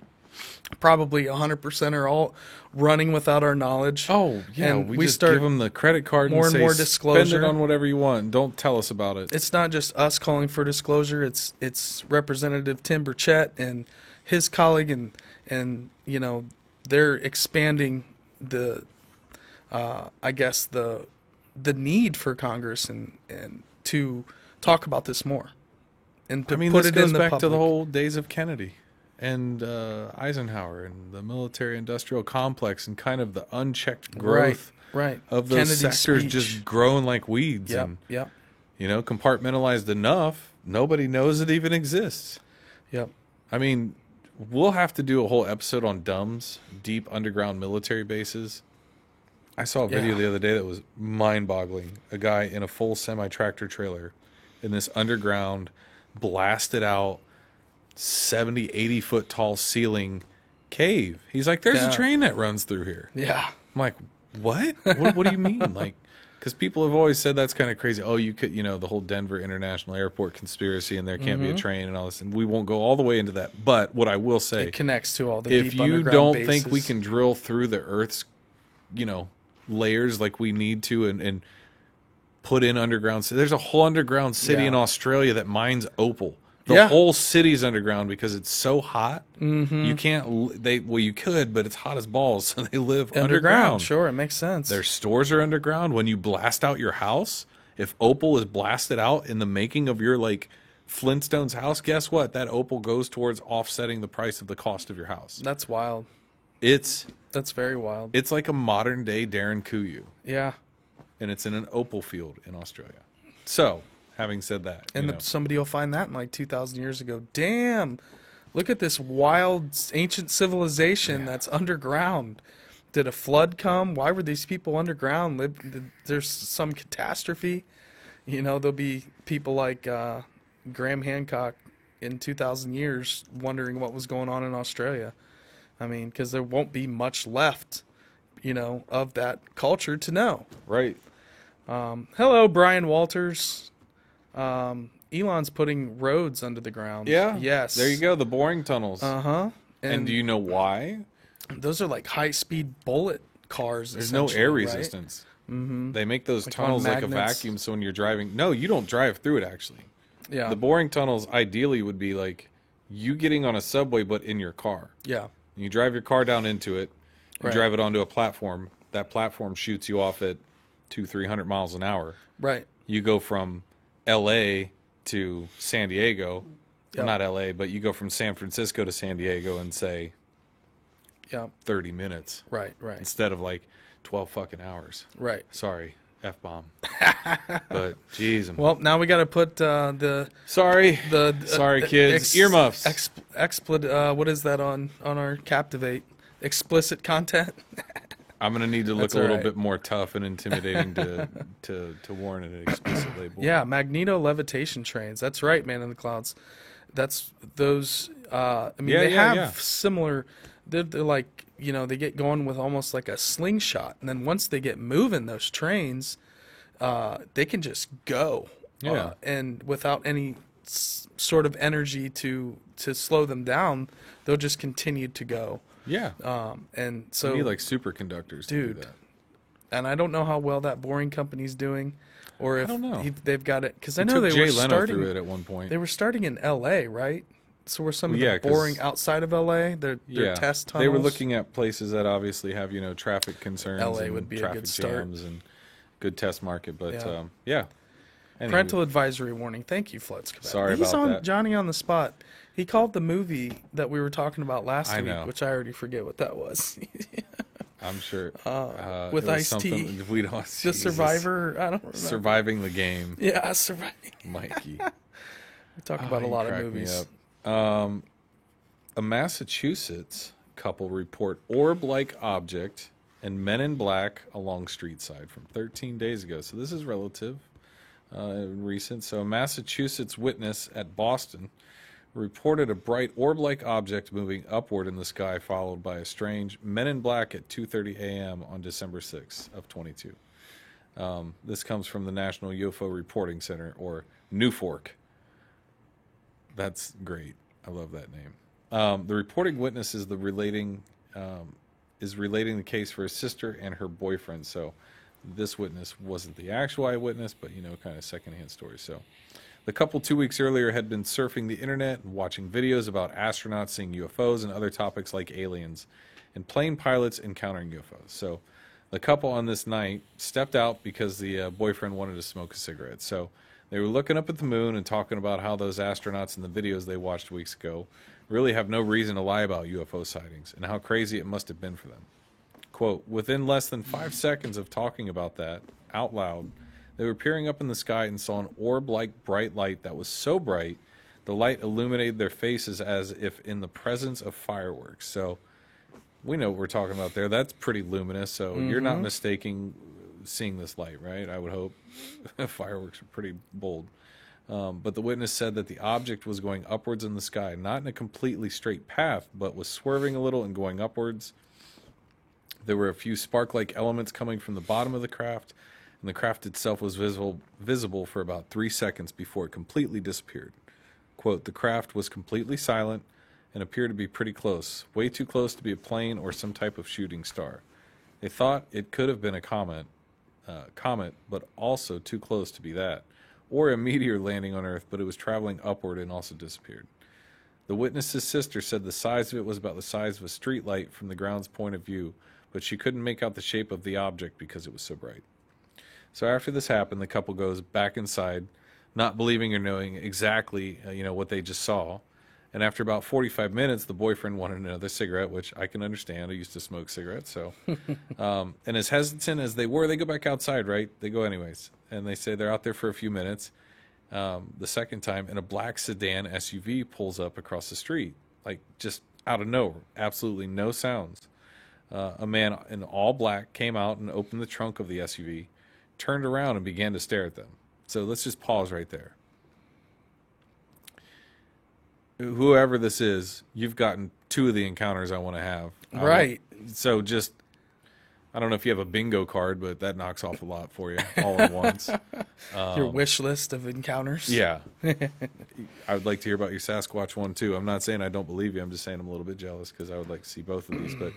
Speaker 1: probably 100% are all running without our knowledge.
Speaker 2: Oh, yeah.
Speaker 1: And
Speaker 2: we just start give them the credit card
Speaker 1: more
Speaker 2: and say,
Speaker 1: more disclosure.
Speaker 2: Spend it on whatever you want. Don't tell us about it.
Speaker 1: It's not just us calling for disclosure. It's Representative Tim Burchett and his colleague, and they're expanding the need for Congress and to talk about this more. And to put
Speaker 2: this
Speaker 1: it
Speaker 2: goes
Speaker 1: in the
Speaker 2: back
Speaker 1: public.
Speaker 2: to the whole days of Kennedy and Eisenhower and the military-industrial complex and kind of the unchecked growth
Speaker 1: right.
Speaker 2: of those
Speaker 1: Kennedy's
Speaker 2: sectors
Speaker 1: speech.
Speaker 2: just growing like weeds.
Speaker 1: Yep,
Speaker 2: and,
Speaker 1: yep.
Speaker 2: Compartmentalized enough, nobody knows it even exists.
Speaker 1: Yep.
Speaker 2: I mean, we'll have to do a whole episode on DUMBs, deep underground military bases. I saw a video the other day that was mind-boggling. A guy in a full semi-tractor trailer in this underground, blasted out, 70, 80-foot tall ceiling cave. He's like, there's a train that runs through here.
Speaker 1: Yeah.
Speaker 2: I'm like, what? What do you mean? Like, because people have always said that's kind of crazy. Oh, you could, the whole Denver International Airport conspiracy and there can't be a train and all this. And we won't go all the way into that. But what I will say,
Speaker 1: it connects to all the
Speaker 2: if
Speaker 1: deep
Speaker 2: you
Speaker 1: underground
Speaker 2: don't
Speaker 1: bases.
Speaker 2: think we can drill through the Earth's, layers like we need to and put in underground. There's a whole underground city in Australia that mines opal. The whole city's underground because it's so hot. Mm-hmm. You can't. You could, but it's hot as balls. So they live underground.
Speaker 1: Sure, it makes sense.
Speaker 2: Their stores are underground. When you blast out your house, if opal is blasted out in the making of your Flintstones house, guess what? That opal goes towards offsetting the price of the cost of your house.
Speaker 1: That's wild.
Speaker 2: That's
Speaker 1: very wild.
Speaker 2: It's like a modern day Darren Kuyu.
Speaker 1: Yeah.
Speaker 2: And it's in an opal field in Australia. So, having said that.
Speaker 1: And somebody will find that in 2,000 years ago. Damn. Look at this wild ancient civilization that's underground. Did a flood come? Why were these people underground? There's some catastrophe. There'll be people like Graham Hancock in 2,000 years wondering what was going on in Australia. I mean, because there won't be much left, of that culture to know.
Speaker 2: Right.
Speaker 1: Hello, Brian Walters. Elon's putting roads under the ground.
Speaker 2: Yeah.
Speaker 1: Yes.
Speaker 2: There you go. The boring tunnels.
Speaker 1: Uh-huh.
Speaker 2: And do you know why?
Speaker 1: Those are like high-speed bullet cars.
Speaker 2: There's no air
Speaker 1: right?
Speaker 2: resistance. Mm-hmm. They make those
Speaker 1: Like
Speaker 2: tunnels
Speaker 1: on
Speaker 2: like a
Speaker 1: magnets.
Speaker 2: vacuum, so when you're driving... No, you don't drive through it, actually.
Speaker 1: Yeah.
Speaker 2: The boring tunnels ideally would be like you getting on a subway, but in your car.
Speaker 1: Yeah.
Speaker 2: You drive your car down into it, and
Speaker 1: Right.
Speaker 2: drive it onto a platform. That platform shoots you off at 200-300 miles an hour.
Speaker 1: Right.
Speaker 2: You go from L.A. to San Diego.
Speaker 1: Yep.
Speaker 2: Well, not L.A., but you go from San Francisco to San Diego in, say,
Speaker 1: Yeah.
Speaker 2: 30 minutes
Speaker 1: Right. Right.
Speaker 2: instead of like 12 fucking hours.
Speaker 1: Right.
Speaker 2: Sorry, F-bomb. But, jeez.
Speaker 1: Well, now we got to put
Speaker 2: Sorry.
Speaker 1: the
Speaker 2: Sorry, kids. Earmuffs.
Speaker 1: What is that on our Captivate? Explicit content.
Speaker 2: I'm going to need to look
Speaker 1: That's
Speaker 2: a little
Speaker 1: all right.
Speaker 2: bit more tough and intimidating to warn an explicit label.
Speaker 1: Yeah, Magneto levitation trains. That's right, Man in the Clouds. That's those. I mean,
Speaker 2: Yeah,
Speaker 1: they
Speaker 2: yeah,
Speaker 1: have
Speaker 2: yeah.
Speaker 1: similar. They're like, you know, they get going with almost like a slingshot, and then once they get moving, those trains, they can just go.
Speaker 2: Yeah.
Speaker 1: And without any sort of energy to slow them down, they'll just continue to go.
Speaker 2: Yeah.
Speaker 1: And
Speaker 2: You
Speaker 1: so
Speaker 2: need like superconductors to
Speaker 1: Dude.
Speaker 2: do that.
Speaker 1: and I don't know how well that Boring Company's doing, or if
Speaker 2: don't know.
Speaker 1: they've got it, because I
Speaker 2: It
Speaker 1: know
Speaker 2: took
Speaker 1: they
Speaker 2: Jay
Speaker 1: were
Speaker 2: Leno
Speaker 1: starting.
Speaker 2: through it at one point.
Speaker 1: They were starting in L.A., right? So were some of
Speaker 2: Yeah,
Speaker 1: the
Speaker 2: 'cause-
Speaker 1: Boring outside of L.A. Their test tunnels.
Speaker 2: They were looking at places that obviously have, traffic concerns
Speaker 1: LA
Speaker 2: and
Speaker 1: would be a
Speaker 2: traffic
Speaker 1: good start.
Speaker 2: jams and good test market. But
Speaker 1: Yeah.
Speaker 2: yeah. Anywho,
Speaker 1: Parental advisory warning. Thank you, Floats.
Speaker 2: Sorry
Speaker 1: He's
Speaker 2: about
Speaker 1: on
Speaker 2: that.
Speaker 1: Johnny on the spot. He called the movie that we were talking about last
Speaker 2: I
Speaker 1: week,
Speaker 2: know.
Speaker 1: which I already forget what that was.
Speaker 2: I'm sure
Speaker 1: with
Speaker 2: it was
Speaker 1: Ice-T.
Speaker 2: something we don't.
Speaker 1: The
Speaker 2: Jesus.
Speaker 1: Survivor. I don't remember.
Speaker 2: Surviving the game,
Speaker 1: Yeah, Surviving.
Speaker 2: Mikey.
Speaker 1: We talk about a
Speaker 2: You
Speaker 1: lot of
Speaker 2: crack me
Speaker 1: movies.
Speaker 2: up. A Massachusetts couple report orb-like object and men in black along street side from 13 days ago. So this is relative, recent. So a Massachusetts witness at Boston reported a bright orb-like object moving upward in the sky, followed by a strange men in black at 2:30 a.m. on December 6th of 22. This comes from the National UFO Reporting Center, or NUFORC. That's great. I love that name. The reporting witness is relating the case for his sister and her boyfriend. So this witness wasn't the actual eyewitness, but kind of secondhand story. So the couple 2 weeks earlier had been surfing the internet and watching videos about astronauts seeing UFOs and other topics like aliens and plane pilots encountering UFOs. So the couple on this night stepped out because the boyfriend wanted to smoke a cigarette. So they were looking up at the moon and talking about how those astronauts in the videos they watched weeks ago really have no reason to lie about UFO sightings and how crazy it must have been for them. Quote, within less than 5 seconds of talking about that out loud, they were peering up in the sky and saw an orb-like bright light that was so bright, the light illuminated their faces as if in the presence of fireworks. So we know what we're talking about there. That's pretty luminous, so you're not mistaking seeing this light, right? I would hope. Fireworks are pretty bold. But the witness said that the object was going upwards in the sky, not in a completely straight path, but was swerving a little and going upwards. There were a few spark-like elements coming from the bottom of the craft, and the craft itself was visible for about 3 seconds before it completely disappeared. Quote, the craft was completely silent and appeared to be pretty close, way too close to be a plane or some type of shooting star. They thought it could have been a comet, but also too close to be that, or a meteor landing on Earth, but it was traveling upward and also disappeared. The witness's sister said the size of it was about the size of a street light from the ground's point of view, but she couldn't make out the shape of the object because it was so bright. So after this happened, the couple goes back inside, not believing or knowing exactly, what they just saw. And after about 45 minutes, the boyfriend wanted another cigarette, which I can understand. I used to smoke cigarettes, so. And as hesitant as they were, they go back outside, right? They go anyways. And they say they're out there for a few minutes. The second time, and a black sedan SUV pulls up across the street, like just out of nowhere, absolutely no sounds. A man in all black came out and opened the trunk of the SUV, turned around and began to stare at them. So let's just pause right there. Whoever this is, you've gotten 2 of the encounters I want to have.
Speaker 1: Right.
Speaker 2: So just I don't know if you have a bingo card, but that knocks off a lot for you all at once.
Speaker 1: Your wish list of encounters.
Speaker 2: Yeah. I would like to hear about your Sasquatch one, too. I'm not saying I don't believe you. I'm just saying I'm a little bit jealous because I would like to see both of these. But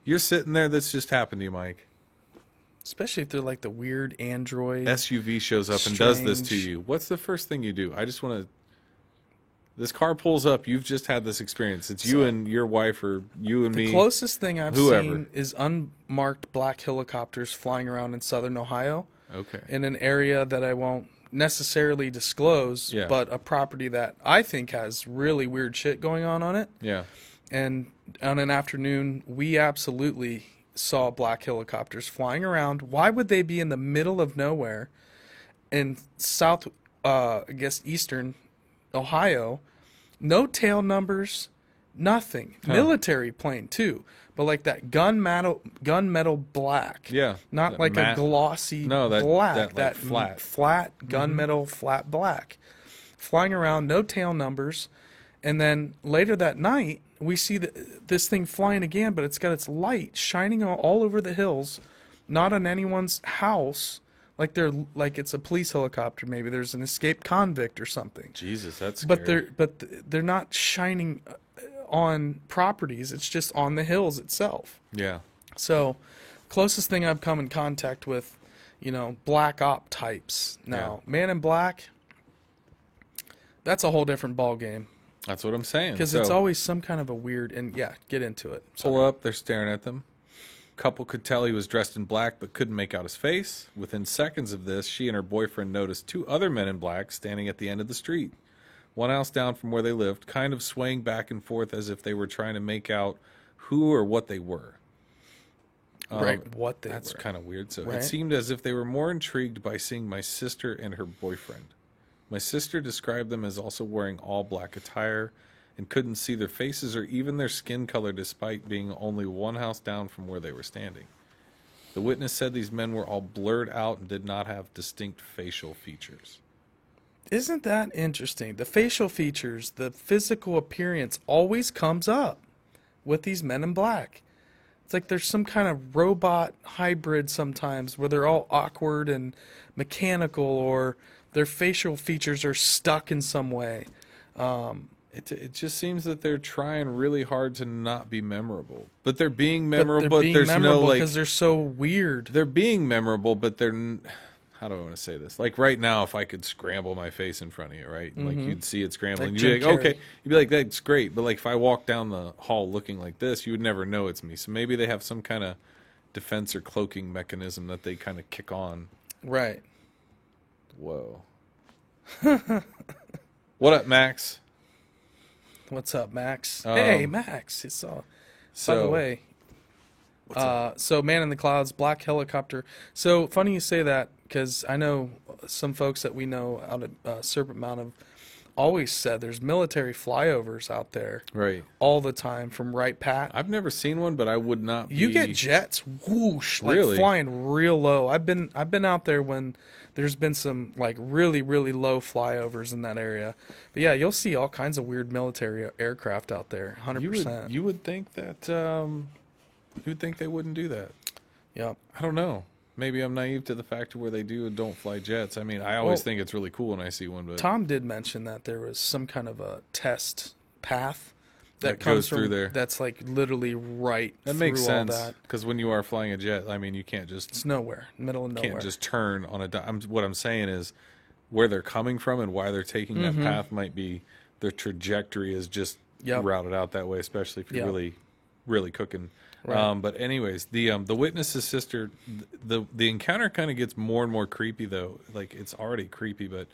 Speaker 2: you're sitting there. That's just happened to you, Mike.
Speaker 1: Especially if they're like the weird android.
Speaker 2: SUV shows up and does this to you. What's the first thing you do? I just want to... This car pulls up. You've just had this experience. It's you and your wife, or you and me.
Speaker 1: The closest thing I've
Speaker 2: whoever.
Speaker 1: seen is unmarked black helicopters flying around in southern Ohio.
Speaker 2: Okay.
Speaker 1: In an area that I won't necessarily disclose, but a property that I think has really weird shit going on it.
Speaker 2: Yeah.
Speaker 1: And on an afternoon, we absolutely saw black helicopters flying around. Why would they be in the middle of nowhere in eastern Ohio? No tail numbers, nothing. Huh. Military plane too, but like that gunmetal black.
Speaker 2: Yeah,
Speaker 1: not like a glossy black. That flat gunmetal flat black, flying around. No tail numbers, and then later that night we see this thing flying again, but it's got its light shining all over the hills, not on anyone's house. Like it's a police helicopter. Maybe there's an escaped convict or something.
Speaker 2: Jesus, that's scary.
Speaker 1: But they're not shining on properties. It's just on the hills itself.
Speaker 2: Yeah.
Speaker 1: So, closest thing I've come in contact with, black op types. Now, Man in Black. That's a whole different ball game.
Speaker 2: That's what I'm saying.
Speaker 1: Because it's always some kind of a weird get into it.
Speaker 2: Pull up. They're staring at them. Couple could tell he was dressed in black but couldn't make out his face. Within seconds of this, she and her boyfriend noticed 2 other men in black standing at the end of the street, one house down from where they lived, kind of swaying back and forth as if they were trying to make out who or what they were.
Speaker 1: What they were.
Speaker 2: That's kind of weird. So
Speaker 1: right?
Speaker 2: It seemed as if they were more intrigued by seeing my sister and her boyfriend. My sister described them as also wearing all black attire and couldn't see their faces or even their skin color despite being only one house down from where they were standing. The witness said these men were all blurred out and did not have distinct facial features.
Speaker 1: Isn't that interesting? The facial features, the physical appearance always comes up with these men in black. It's like there's some kind of robot hybrid sometimes where they're all awkward and mechanical, or their facial features are stuck in some way.
Speaker 2: It just seems that they're trying really hard to not be memorable. But they're being memorable, but there's no,
Speaker 1: because they're so weird.
Speaker 2: They're being memorable, but they're... How do I want to say this? Like right now, if I could scramble my face in front of you, right? Like you'd see it scrambling. Like you'd be like, okay. You'd be like, that's great. But like if I walk down the hall looking like this, you would never know it's me. So maybe they have some kind of defense or cloaking mechanism that they kind of kick on.
Speaker 1: Right.
Speaker 2: Whoa. What up, Max?
Speaker 1: What's up, Max? Hey, Max. It's by the way. So Man in the Clouds, black helicopter. So funny you say that, because I know some folks that we know out at Serpent Mountain have always said there's military flyovers out there,
Speaker 2: right,
Speaker 1: all the time from Wright Pat.
Speaker 2: I've never seen one, but I would not.
Speaker 1: You get jets, whoosh, like
Speaker 2: really?
Speaker 1: Flying real low. I've been out there when there's been some like really low flyovers in that area. But yeah, you'll see all kinds of weird military aircraft out there. 100%.
Speaker 2: You would think that. You would think they wouldn't do that.
Speaker 1: Yeah.
Speaker 2: I don't know. Maybe I'm naive to the fact where they do and don't fly jets. I mean, I always think it's really cool when I see one. But
Speaker 1: Tom did mention that there was some kind of a test path that
Speaker 2: goes through there.
Speaker 1: That's like literally right
Speaker 2: that
Speaker 1: through
Speaker 2: makes sense,
Speaker 1: all that.
Speaker 2: Because when you are flying a jet, I mean, you can't just...
Speaker 1: It's nowhere. Middle of nowhere.
Speaker 2: Can't just turn on a... what I'm saying is where they're coming from and why they're taking that path might be their trajectory is just routed out that way, especially if you're really cooking. Right. But anyways, the witness's sister, the encounter kind of gets more and more creepy, though. Like, it's already creepy, but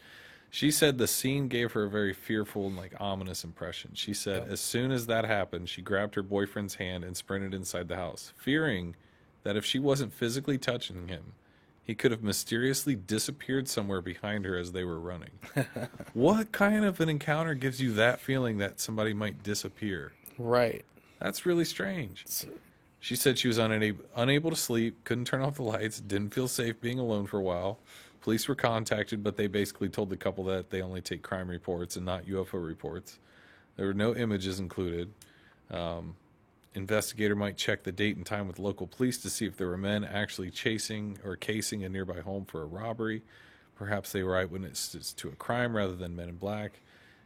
Speaker 2: she said the scene gave her a very fearful and like ominous impression. She said as soon as that happened, she grabbed her boyfriend's hand and sprinted inside the house, fearing that if she wasn't physically touching him, he could have mysteriously disappeared somewhere behind her as they were running. What kind of an encounter gives you that feeling that somebody might disappear?
Speaker 1: Right.
Speaker 2: That's really strange. She said she was unable to sleep, couldn't turn off the lights, didn't feel safe being alone for a while. Police were contacted, but they basically told the couple that they only take crime reports and not UFO reports. There were no images included. Investigator might check the date and time with local police to see if there were men actually chasing or casing a nearby home for a robbery. Perhaps they were eyewitnesses to a crime rather than Men in Black.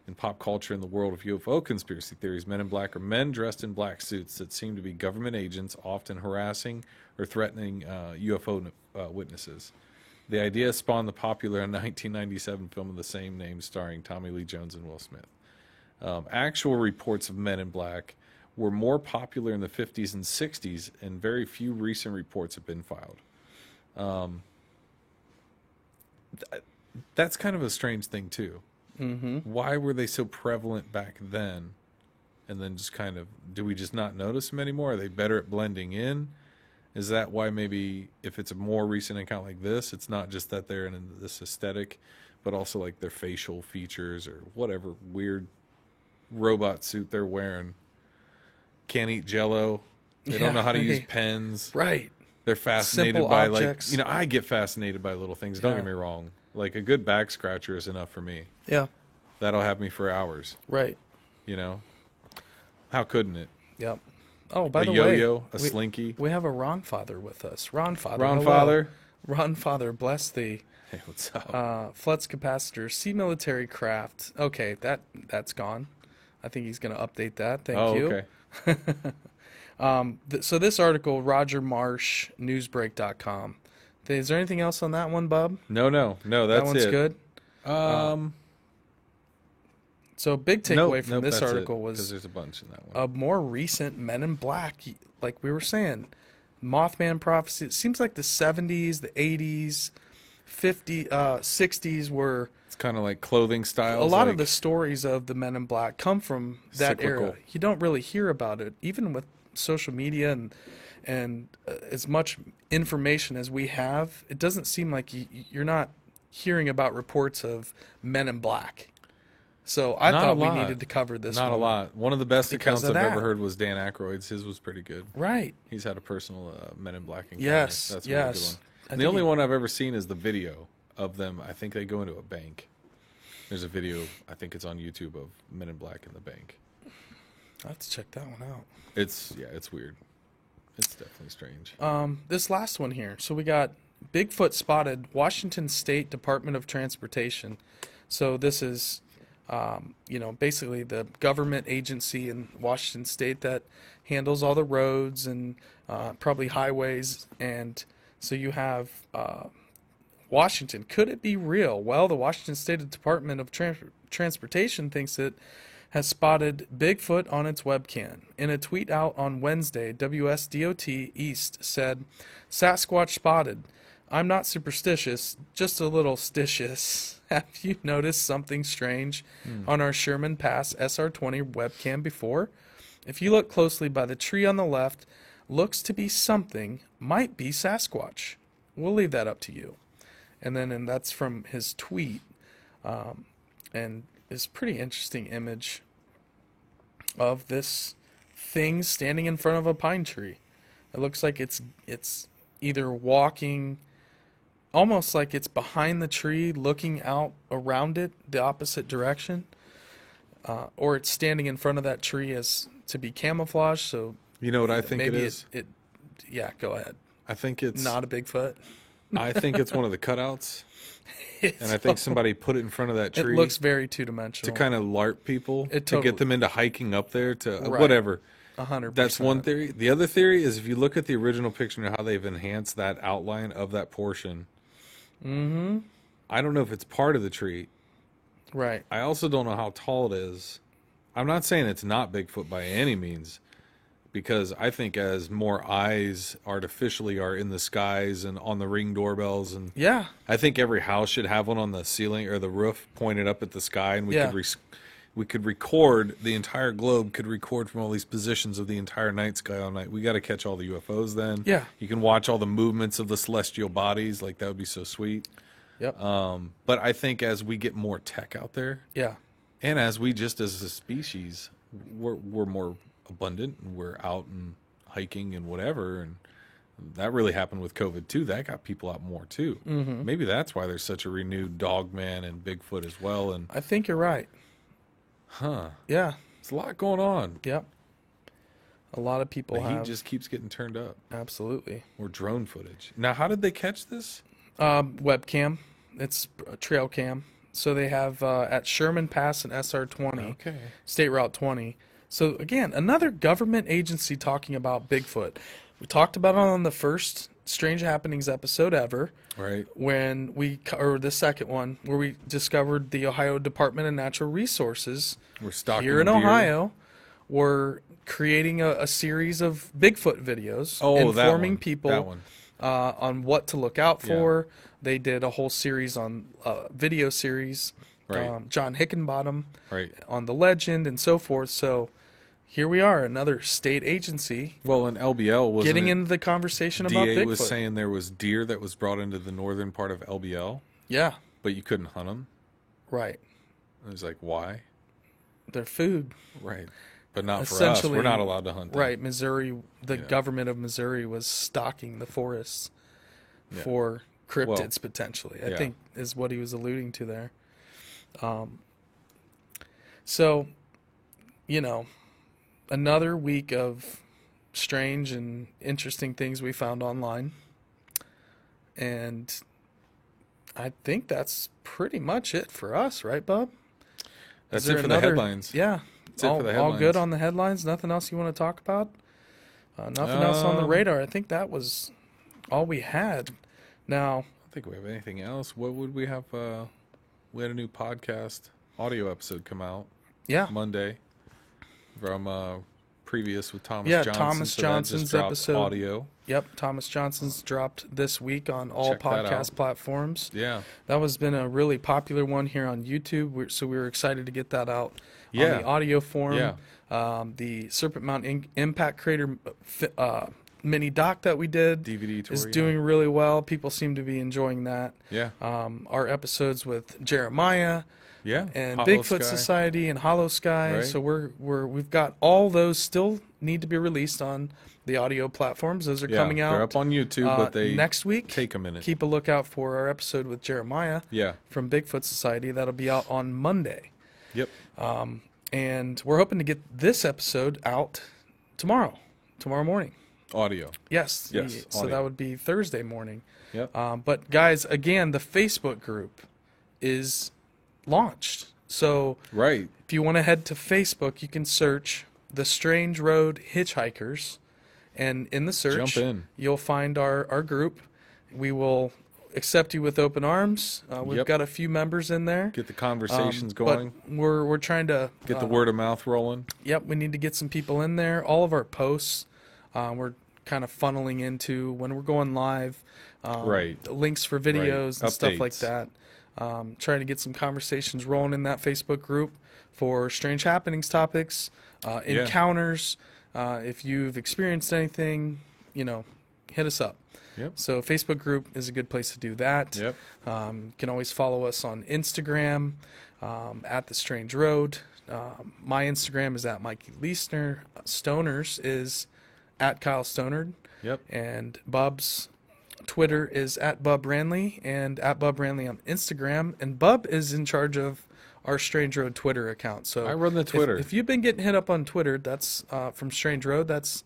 Speaker 2: In pop culture, in the world of UFO conspiracy theories, Men in Black are men dressed in black suits that seem to be government agents, often harassing or threatening UFO witnesses. The idea spawned the popular 1997 film of the same name starring Tommy Lee Jones and Will Smith. Actual reports of Men in Black were more popular in the 50s and 60s, and very few recent reports have been filed. That's kind of a strange thing, too.
Speaker 1: Mm-hmm.
Speaker 2: Why were they so prevalent back then? And then just kind of, do we just not notice them anymore? Are they better at blending in? Is that why maybe if it's a more recent account like this, it's not just that they're in this aesthetic, but also like their facial features or whatever weird robot suit they're wearing. Can't eat Jell-O. They don't know how to use pens.
Speaker 1: Right.
Speaker 2: They're fascinated
Speaker 1: Simple
Speaker 2: by
Speaker 1: objects.
Speaker 2: I get fascinated by little things. Don't get me wrong. Like a good back scratcher is enough for me.
Speaker 1: Yeah.
Speaker 2: That'll have me for hours.
Speaker 1: Right.
Speaker 2: How couldn't it?
Speaker 1: Yep. Oh, by the way,
Speaker 2: yo-yo, a slinky.
Speaker 1: We have a Ron Father with us. Ron Father.
Speaker 2: Ron
Speaker 1: hello.
Speaker 2: Father.
Speaker 1: Ron Father, bless thee.
Speaker 2: Hey, what's up?
Speaker 1: Flux capacitor, sea military craft. Okay, that's gone. I think he's going to update that. Thank you.
Speaker 2: Okay.
Speaker 1: So this article, Roger Marsh, newsbreak.com. Is there anything else on that one, Bub?
Speaker 2: No, that's
Speaker 1: that one's
Speaker 2: it.
Speaker 1: good. So big takeaway from this article was
Speaker 2: there's a bunch in that one.
Speaker 1: A more recent Men in Black, like we were saying, Mothman prophecy. It seems like the 70s, the 80s, 50s, 60s were.
Speaker 2: It's kind of like clothing styles.
Speaker 1: A lot of the stories of the Men in Black come from that
Speaker 2: cyclical.
Speaker 1: era. You don't really hear about it, even with social media and as much information as we have. It doesn't seem like you're not hearing about reports of Men in Black. So I thought we needed to cover this.
Speaker 2: Not a lot. One of the best accounts I've
Speaker 1: that.
Speaker 2: ever heard was Dan Aykroyd's. His was pretty good.
Speaker 1: Right.
Speaker 2: He's had a personal Men in Black encounter.
Speaker 1: Yes.
Speaker 2: That's a
Speaker 1: yes.
Speaker 2: really good one. And the only one I've ever seen is the video of them. I think they go into a bank. There's a video, I think it's on YouTube, of Men in Black in the bank.
Speaker 1: I'll have to check that one out.
Speaker 2: It's weird. It's definitely strange.
Speaker 1: This last one here. So we got Bigfoot spotted, Washington State Department of Transportation. So this is, basically the government agency in Washington State that handles all the roads and probably highways. And so you have Washington. Could it be real? Well, the Washington State Department of Transportation thinks it has spotted Bigfoot on its webcam. In a tweet out on Wednesday, WSDOT East said, Sasquatch spotted. I'm not superstitious, just a little stitious. Have you noticed something strange on our Sherman Pass SR20 webcam before? If you look closely by the tree on the left, looks to be something, might be Sasquatch. We'll leave that up to you. And that's from his tweet. And it's a pretty interesting image of this thing standing in front of a pine tree. It looks like it's either walking, almost like it's behind the tree, looking out around it, the opposite direction, or it's standing in front of that tree as to be camouflaged. So
Speaker 2: you know what I think
Speaker 1: maybe
Speaker 2: it is?
Speaker 1: Yeah, go ahead.
Speaker 2: I think it's
Speaker 1: not a Bigfoot.
Speaker 2: I think it's one of the cutouts. And I think somebody put it in front of that tree.
Speaker 1: It looks very two-dimensional.
Speaker 2: To kind of LARP people,
Speaker 1: to
Speaker 2: get them into hiking up there to
Speaker 1: right.
Speaker 2: whatever.
Speaker 1: 100%.
Speaker 2: That's one theory. The other theory is if you look at the original picture and how they've enhanced that outline of that portion.
Speaker 1: Mm-hmm.
Speaker 2: I don't know if it's part of the tree.
Speaker 1: Right.
Speaker 2: I also don't know how tall it is. I'm not saying it's not Bigfoot by any means, because I think as more eyes artificially are in the skies and on the Ring doorbells, and
Speaker 1: yeah,
Speaker 2: I think every house should have one on the ceiling or the roof pointed up at the sky, and we could record, the entire globe could record from all these positions of the entire night sky all night. We got to catch all the UFOs then.
Speaker 1: Yeah.
Speaker 2: You can watch all the movements of the celestial bodies. Like, that would be so sweet.
Speaker 1: Yep.
Speaker 2: But I think as we get more tech out there,
Speaker 1: yeah,
Speaker 2: and as we just as a species, we're more abundant and we're out and hiking and whatever, and that really happened with COVID too. That got people out more too.
Speaker 1: Mm-hmm.
Speaker 2: Maybe that's why there's such a renewed Dogman and Bigfoot as well. And
Speaker 1: I think you're right.
Speaker 2: Huh.
Speaker 1: Yeah.
Speaker 2: There's a lot going on.
Speaker 1: Yep. A lot of people
Speaker 2: The heat
Speaker 1: have.
Speaker 2: just keeps getting turned up.
Speaker 1: Absolutely.
Speaker 2: Or drone footage. Now, how did they catch this?
Speaker 1: Webcam. It's a trail cam. So they have at Sherman Pass and SR20,
Speaker 2: Okay.
Speaker 1: State Route 20. So again, another government agency talking about Bigfoot. We talked about it on the first Strange Happenings episode ever.
Speaker 2: Right.
Speaker 1: When or the second one, where we discovered the Ohio Department of Natural Resources
Speaker 2: We're stalking
Speaker 1: here in
Speaker 2: deer.
Speaker 1: Ohio were creating a series of Bigfoot videos, informing people on what to look out for. Yeah. They did a whole series on video series,
Speaker 2: right.
Speaker 1: John Hickenbottom,
Speaker 2: right.
Speaker 1: on the legend and so forth. So here we are, another state agency.
Speaker 2: Well, in LBL was
Speaker 1: getting into the conversation about Bigfoot.
Speaker 2: DA was saying there was deer that was brought into the northern part of LBL.
Speaker 1: Yeah,
Speaker 2: but you couldn't hunt them.
Speaker 1: Right.
Speaker 2: It was like, why?
Speaker 1: They're food.
Speaker 2: Right. But not for us. We're not allowed to hunt them.
Speaker 1: Right. Missouri, the government of Missouri was stocking the forests for cryptids potentially, I think is what he was alluding to there. So, another week of strange and interesting things we found online. And I think that's pretty much it for us, right, Bub?
Speaker 2: That's it for the headlines.
Speaker 1: Yeah. All good on the headlines? Nothing else you want to talk about? Nothing else on the radar. I think that was all we had. Now,
Speaker 2: I don't think we have anything else. What would we have? We had a new podcast audio episode come out.
Speaker 1: Yeah.
Speaker 2: Monday from previous with Thomas Johnson.
Speaker 1: Thomas Johnson's episode.
Speaker 2: Audio.
Speaker 1: Yep, Thomas Johnson's dropped this week on all podcast platforms.
Speaker 2: Yeah.
Speaker 1: That was been a really popular one here on YouTube, so we were excited to get that out on the audio form.
Speaker 2: Yeah.
Speaker 1: The Serpent Mountain Impact Crater mini doc that we did
Speaker 2: DVD tour,
Speaker 1: is doing really well. People seem to be enjoying that.
Speaker 2: Yeah.
Speaker 1: Our episodes with Jeremiah.
Speaker 2: Yeah,
Speaker 1: and
Speaker 2: Hollow
Speaker 1: Bigfoot
Speaker 2: Sky.
Speaker 1: Society and Hollow Sky.
Speaker 2: Right.
Speaker 1: So we've got all those still need to be released on the audio platforms. Those are coming out.
Speaker 2: They're up on YouTube, but they
Speaker 1: next week
Speaker 2: take a minute.
Speaker 1: Keep a lookout for our episode with Jeremiah. From Bigfoot Society. That'll be out on Monday.
Speaker 2: Yep.
Speaker 1: And we're hoping to get this episode out tomorrow morning.
Speaker 2: Audio.
Speaker 1: Yes. So
Speaker 2: audio.
Speaker 1: that would be Thursday morning.
Speaker 2: Yep.
Speaker 1: But guys, again, the Facebook group is launched. So if you want to head to Facebook, you can search The Strange Road Hitchhikers, and in the search you'll find our group. We will accept you with open arms. We've got a few members in there.
Speaker 2: Get the conversations going.
Speaker 1: But we're trying to
Speaker 2: get the word of mouth rolling.
Speaker 1: Yep, we need to get some people in there. All of our posts we're kind of funneling into when we're going live. Links for videos and stuff like that. Trying to get some conversations rolling in that Facebook group for Strange Happenings topics, encounters. If you've experienced anything, hit us up.
Speaker 2: Yep.
Speaker 1: So Facebook group is a good place to do that.
Speaker 2: Yep.
Speaker 1: You can always follow us on Instagram at The Strange Road. My Instagram is at Mikey Leisner. Stoners is at Kyle Stonard.
Speaker 2: Yep.
Speaker 1: And Bub's Twitter is at Bub Ranley and at Bub Ranley on Instagram. And Bub is in charge of our Strange Road Twitter account. So
Speaker 2: I run the Twitter.
Speaker 1: If you've been getting hit up on Twitter, that's from Strange Road. That's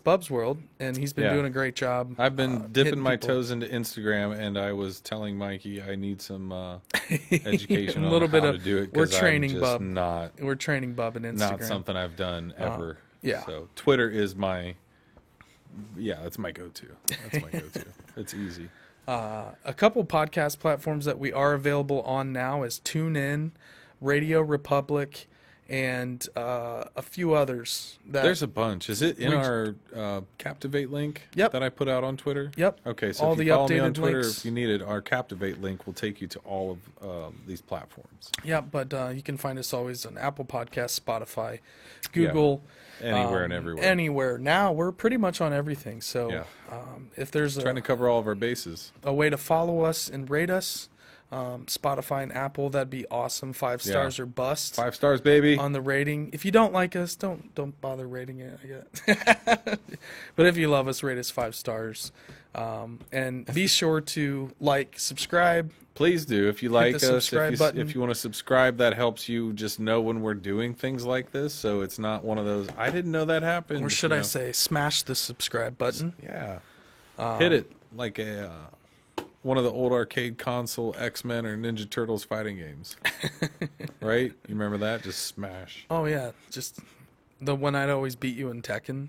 Speaker 1: Bub's world, and he's been doing a great job.
Speaker 2: I've been dipping my toes into Instagram, and I was telling Mikey I need some education on how to do it.
Speaker 1: We're training
Speaker 2: Bub.
Speaker 1: We're training Bub in Instagram.
Speaker 2: Not something I've done ever.
Speaker 1: Yeah.
Speaker 2: So Twitter is my. Yeah, that's my go-to. It's easy.
Speaker 1: A couple podcast platforms that we are available on now is TuneIn, Radio Republic, and a few others.
Speaker 2: There's a bunch. Is it in our Captivate link that I put out on Twitter?
Speaker 1: Yep.
Speaker 2: Okay, so if you follow me on Twitter, if you need it, our Captivate link will take you to all of these platforms.
Speaker 1: Yeah, but you can find us always on Apple Podcasts, Spotify, Google.
Speaker 2: Anywhere and everywhere.
Speaker 1: Anywhere. Now we're pretty much on everything. So if there's
Speaker 2: trying to cover all of our bases,
Speaker 1: a way to follow us and rate us, Spotify and Apple, that'd be awesome. 5 stars or bust.
Speaker 2: 5 stars, baby.
Speaker 1: On the rating. If you don't like us, don't bother rating it, I guess. But if you love us, rate us 5 stars. And be sure to like, subscribe.
Speaker 2: Please do. If you like us,
Speaker 1: if
Speaker 2: you want to subscribe, that helps you just know when we're doing things like this. So it's not one of those, I didn't know that happened.
Speaker 1: Or should I say, smash the subscribe button.
Speaker 2: Yeah. Hit it like one of the old arcade console X-Men or Ninja Turtles fighting games. Right? You remember that? Just smash.
Speaker 1: Oh, yeah. Just the one I'd always beat you in Tekken.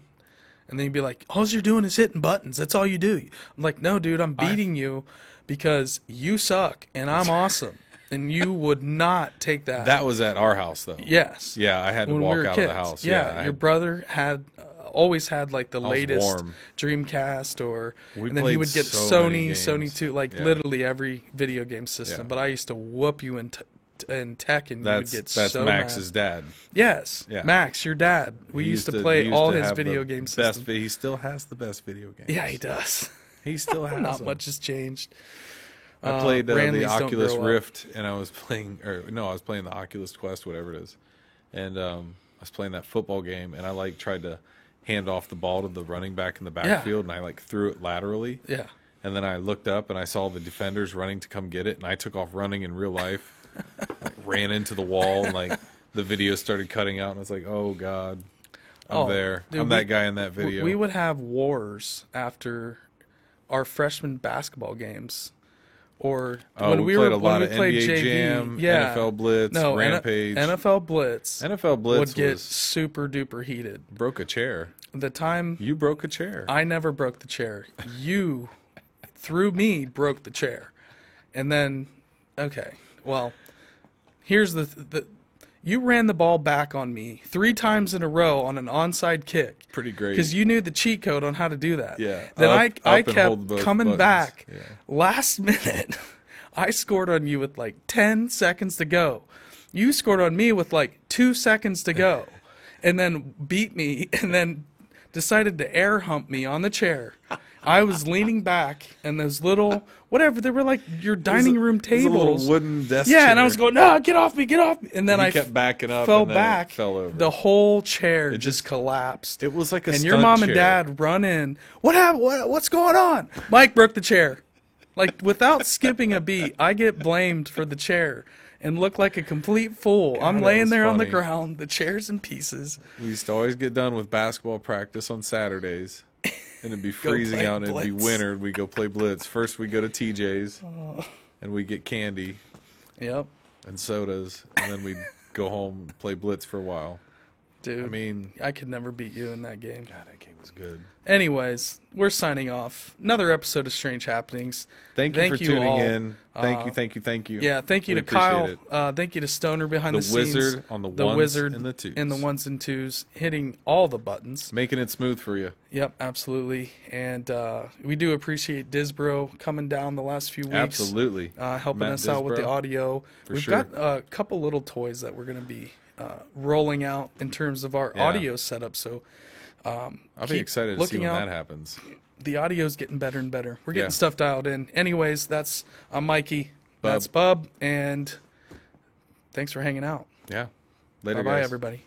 Speaker 1: And then you'd be like, all you're doing is hitting buttons. That's all you do. I'm like, no, dude, I'm beating you because you suck and I'm awesome. And you would not take that.
Speaker 2: That was at our house, though.
Speaker 1: Yes.
Speaker 2: Yeah, I had to walk out of the house.
Speaker 1: Yeah, your brother had always had like the latest Dreamcast, and then he would get Sony 2, like literally every video game system. But I used to whoop you in Tekken. You would get
Speaker 2: that's
Speaker 1: so
Speaker 2: Max's
Speaker 1: mad.
Speaker 2: dad.
Speaker 1: Yes, Max, your dad. We used to play all his video game systems.
Speaker 2: He still has the best video games.
Speaker 1: Yeah, he does.
Speaker 2: He still has
Speaker 1: Not
Speaker 2: them.
Speaker 1: much has changed.
Speaker 2: I played the Oculus Rift, and I was playing, I was playing the Oculus Quest, whatever it is, and I was playing that football game, and I tried to hand off the ball to the running back in the backfield, and I threw it laterally.
Speaker 1: Yeah.
Speaker 2: And then I looked up and I saw the defenders running to come get it, and I took off running in real life, ran into the wall, and the video started cutting out, and I was like, "Oh God, I'm there. Dude, I'm that guy in that video."
Speaker 1: We would have wars after our freshman basketball games. Or when we
Speaker 2: played
Speaker 1: were
Speaker 2: a lot of
Speaker 1: played
Speaker 2: NBA
Speaker 1: JV,
Speaker 2: Jam, NFL Blitz, Rampage.
Speaker 1: NFL Blitz.
Speaker 2: NFL Blitz
Speaker 1: would get super duper heated.
Speaker 2: Broke a chair.
Speaker 1: The time
Speaker 2: you broke a chair.
Speaker 1: I never broke the chair. You, through me, broke the chair. And then, okay, well, here's the you ran the ball back on me 3 times in a row on an onside kick.
Speaker 2: Pretty great.
Speaker 1: Because you knew the cheat code on how to do that.
Speaker 2: Yeah.
Speaker 1: Then I kept coming back. Yeah. Last minute, I scored on you with 10 seconds to go. You scored on me with 2 seconds to go. And then beat me and then decided to air hump me on the chair. I was leaning back, and those little, whatever, they were your dining room tables.
Speaker 2: A little wooden desk
Speaker 1: chair.
Speaker 2: Yeah,
Speaker 1: and I was going, no, get off me. And then I
Speaker 2: kept backing up
Speaker 1: fell
Speaker 2: and then
Speaker 1: back.
Speaker 2: It fell over.
Speaker 1: The whole chair just collapsed.
Speaker 2: It was like a
Speaker 1: And
Speaker 2: stunt
Speaker 1: your mom and
Speaker 2: chair.
Speaker 1: dad run in. What happened? What's going on? Mike broke the chair. Without skipping a beat, I get blamed for the chair and look like a complete fool.
Speaker 2: God,
Speaker 1: I'm laying there on the
Speaker 2: funny.
Speaker 1: ground, the chair's in pieces.
Speaker 2: We used to always get done with basketball practice on Saturdays. And it'd be freezing out, and it'd be winter, and we'd go play Blitz. First, we'd go to TJ's, and we'd get candy.
Speaker 1: Yep.
Speaker 2: And sodas, and then we'd go home and play Blitz for a while.
Speaker 1: Dude,
Speaker 2: I mean,
Speaker 1: I could never beat you in that game.
Speaker 2: God, that game was good.
Speaker 1: Anyways, we're signing off. Another episode of Strange Happenings.
Speaker 2: Thank you for tuning
Speaker 1: all.
Speaker 2: in. Thank you.
Speaker 1: Yeah, thank you to Kyle. Thank you to Stoner behind the scenes.
Speaker 2: The wizard on the ones
Speaker 1: wizard
Speaker 2: and the twos.
Speaker 1: in the ones and twos, hitting all the buttons.
Speaker 2: Making it smooth for you.
Speaker 1: Yep, absolutely. And we do appreciate Disbro coming down the last few weeks.
Speaker 2: Absolutely.
Speaker 1: Helping
Speaker 2: Matt
Speaker 1: us out with the
Speaker 2: Disbro.
Speaker 1: audio. We've got a couple little toys that we're going to be rolling out in terms of our audio setup. So
Speaker 2: I'll be excited to see when that happens.
Speaker 1: The audio's getting better and better. We're getting stuff dialed in. Anyways, I'm Mikey.
Speaker 2: Bub.
Speaker 1: That's Bub. And thanks for hanging out.
Speaker 2: Yeah. Later,
Speaker 1: Bye-bye,
Speaker 2: guys.
Speaker 1: everybody.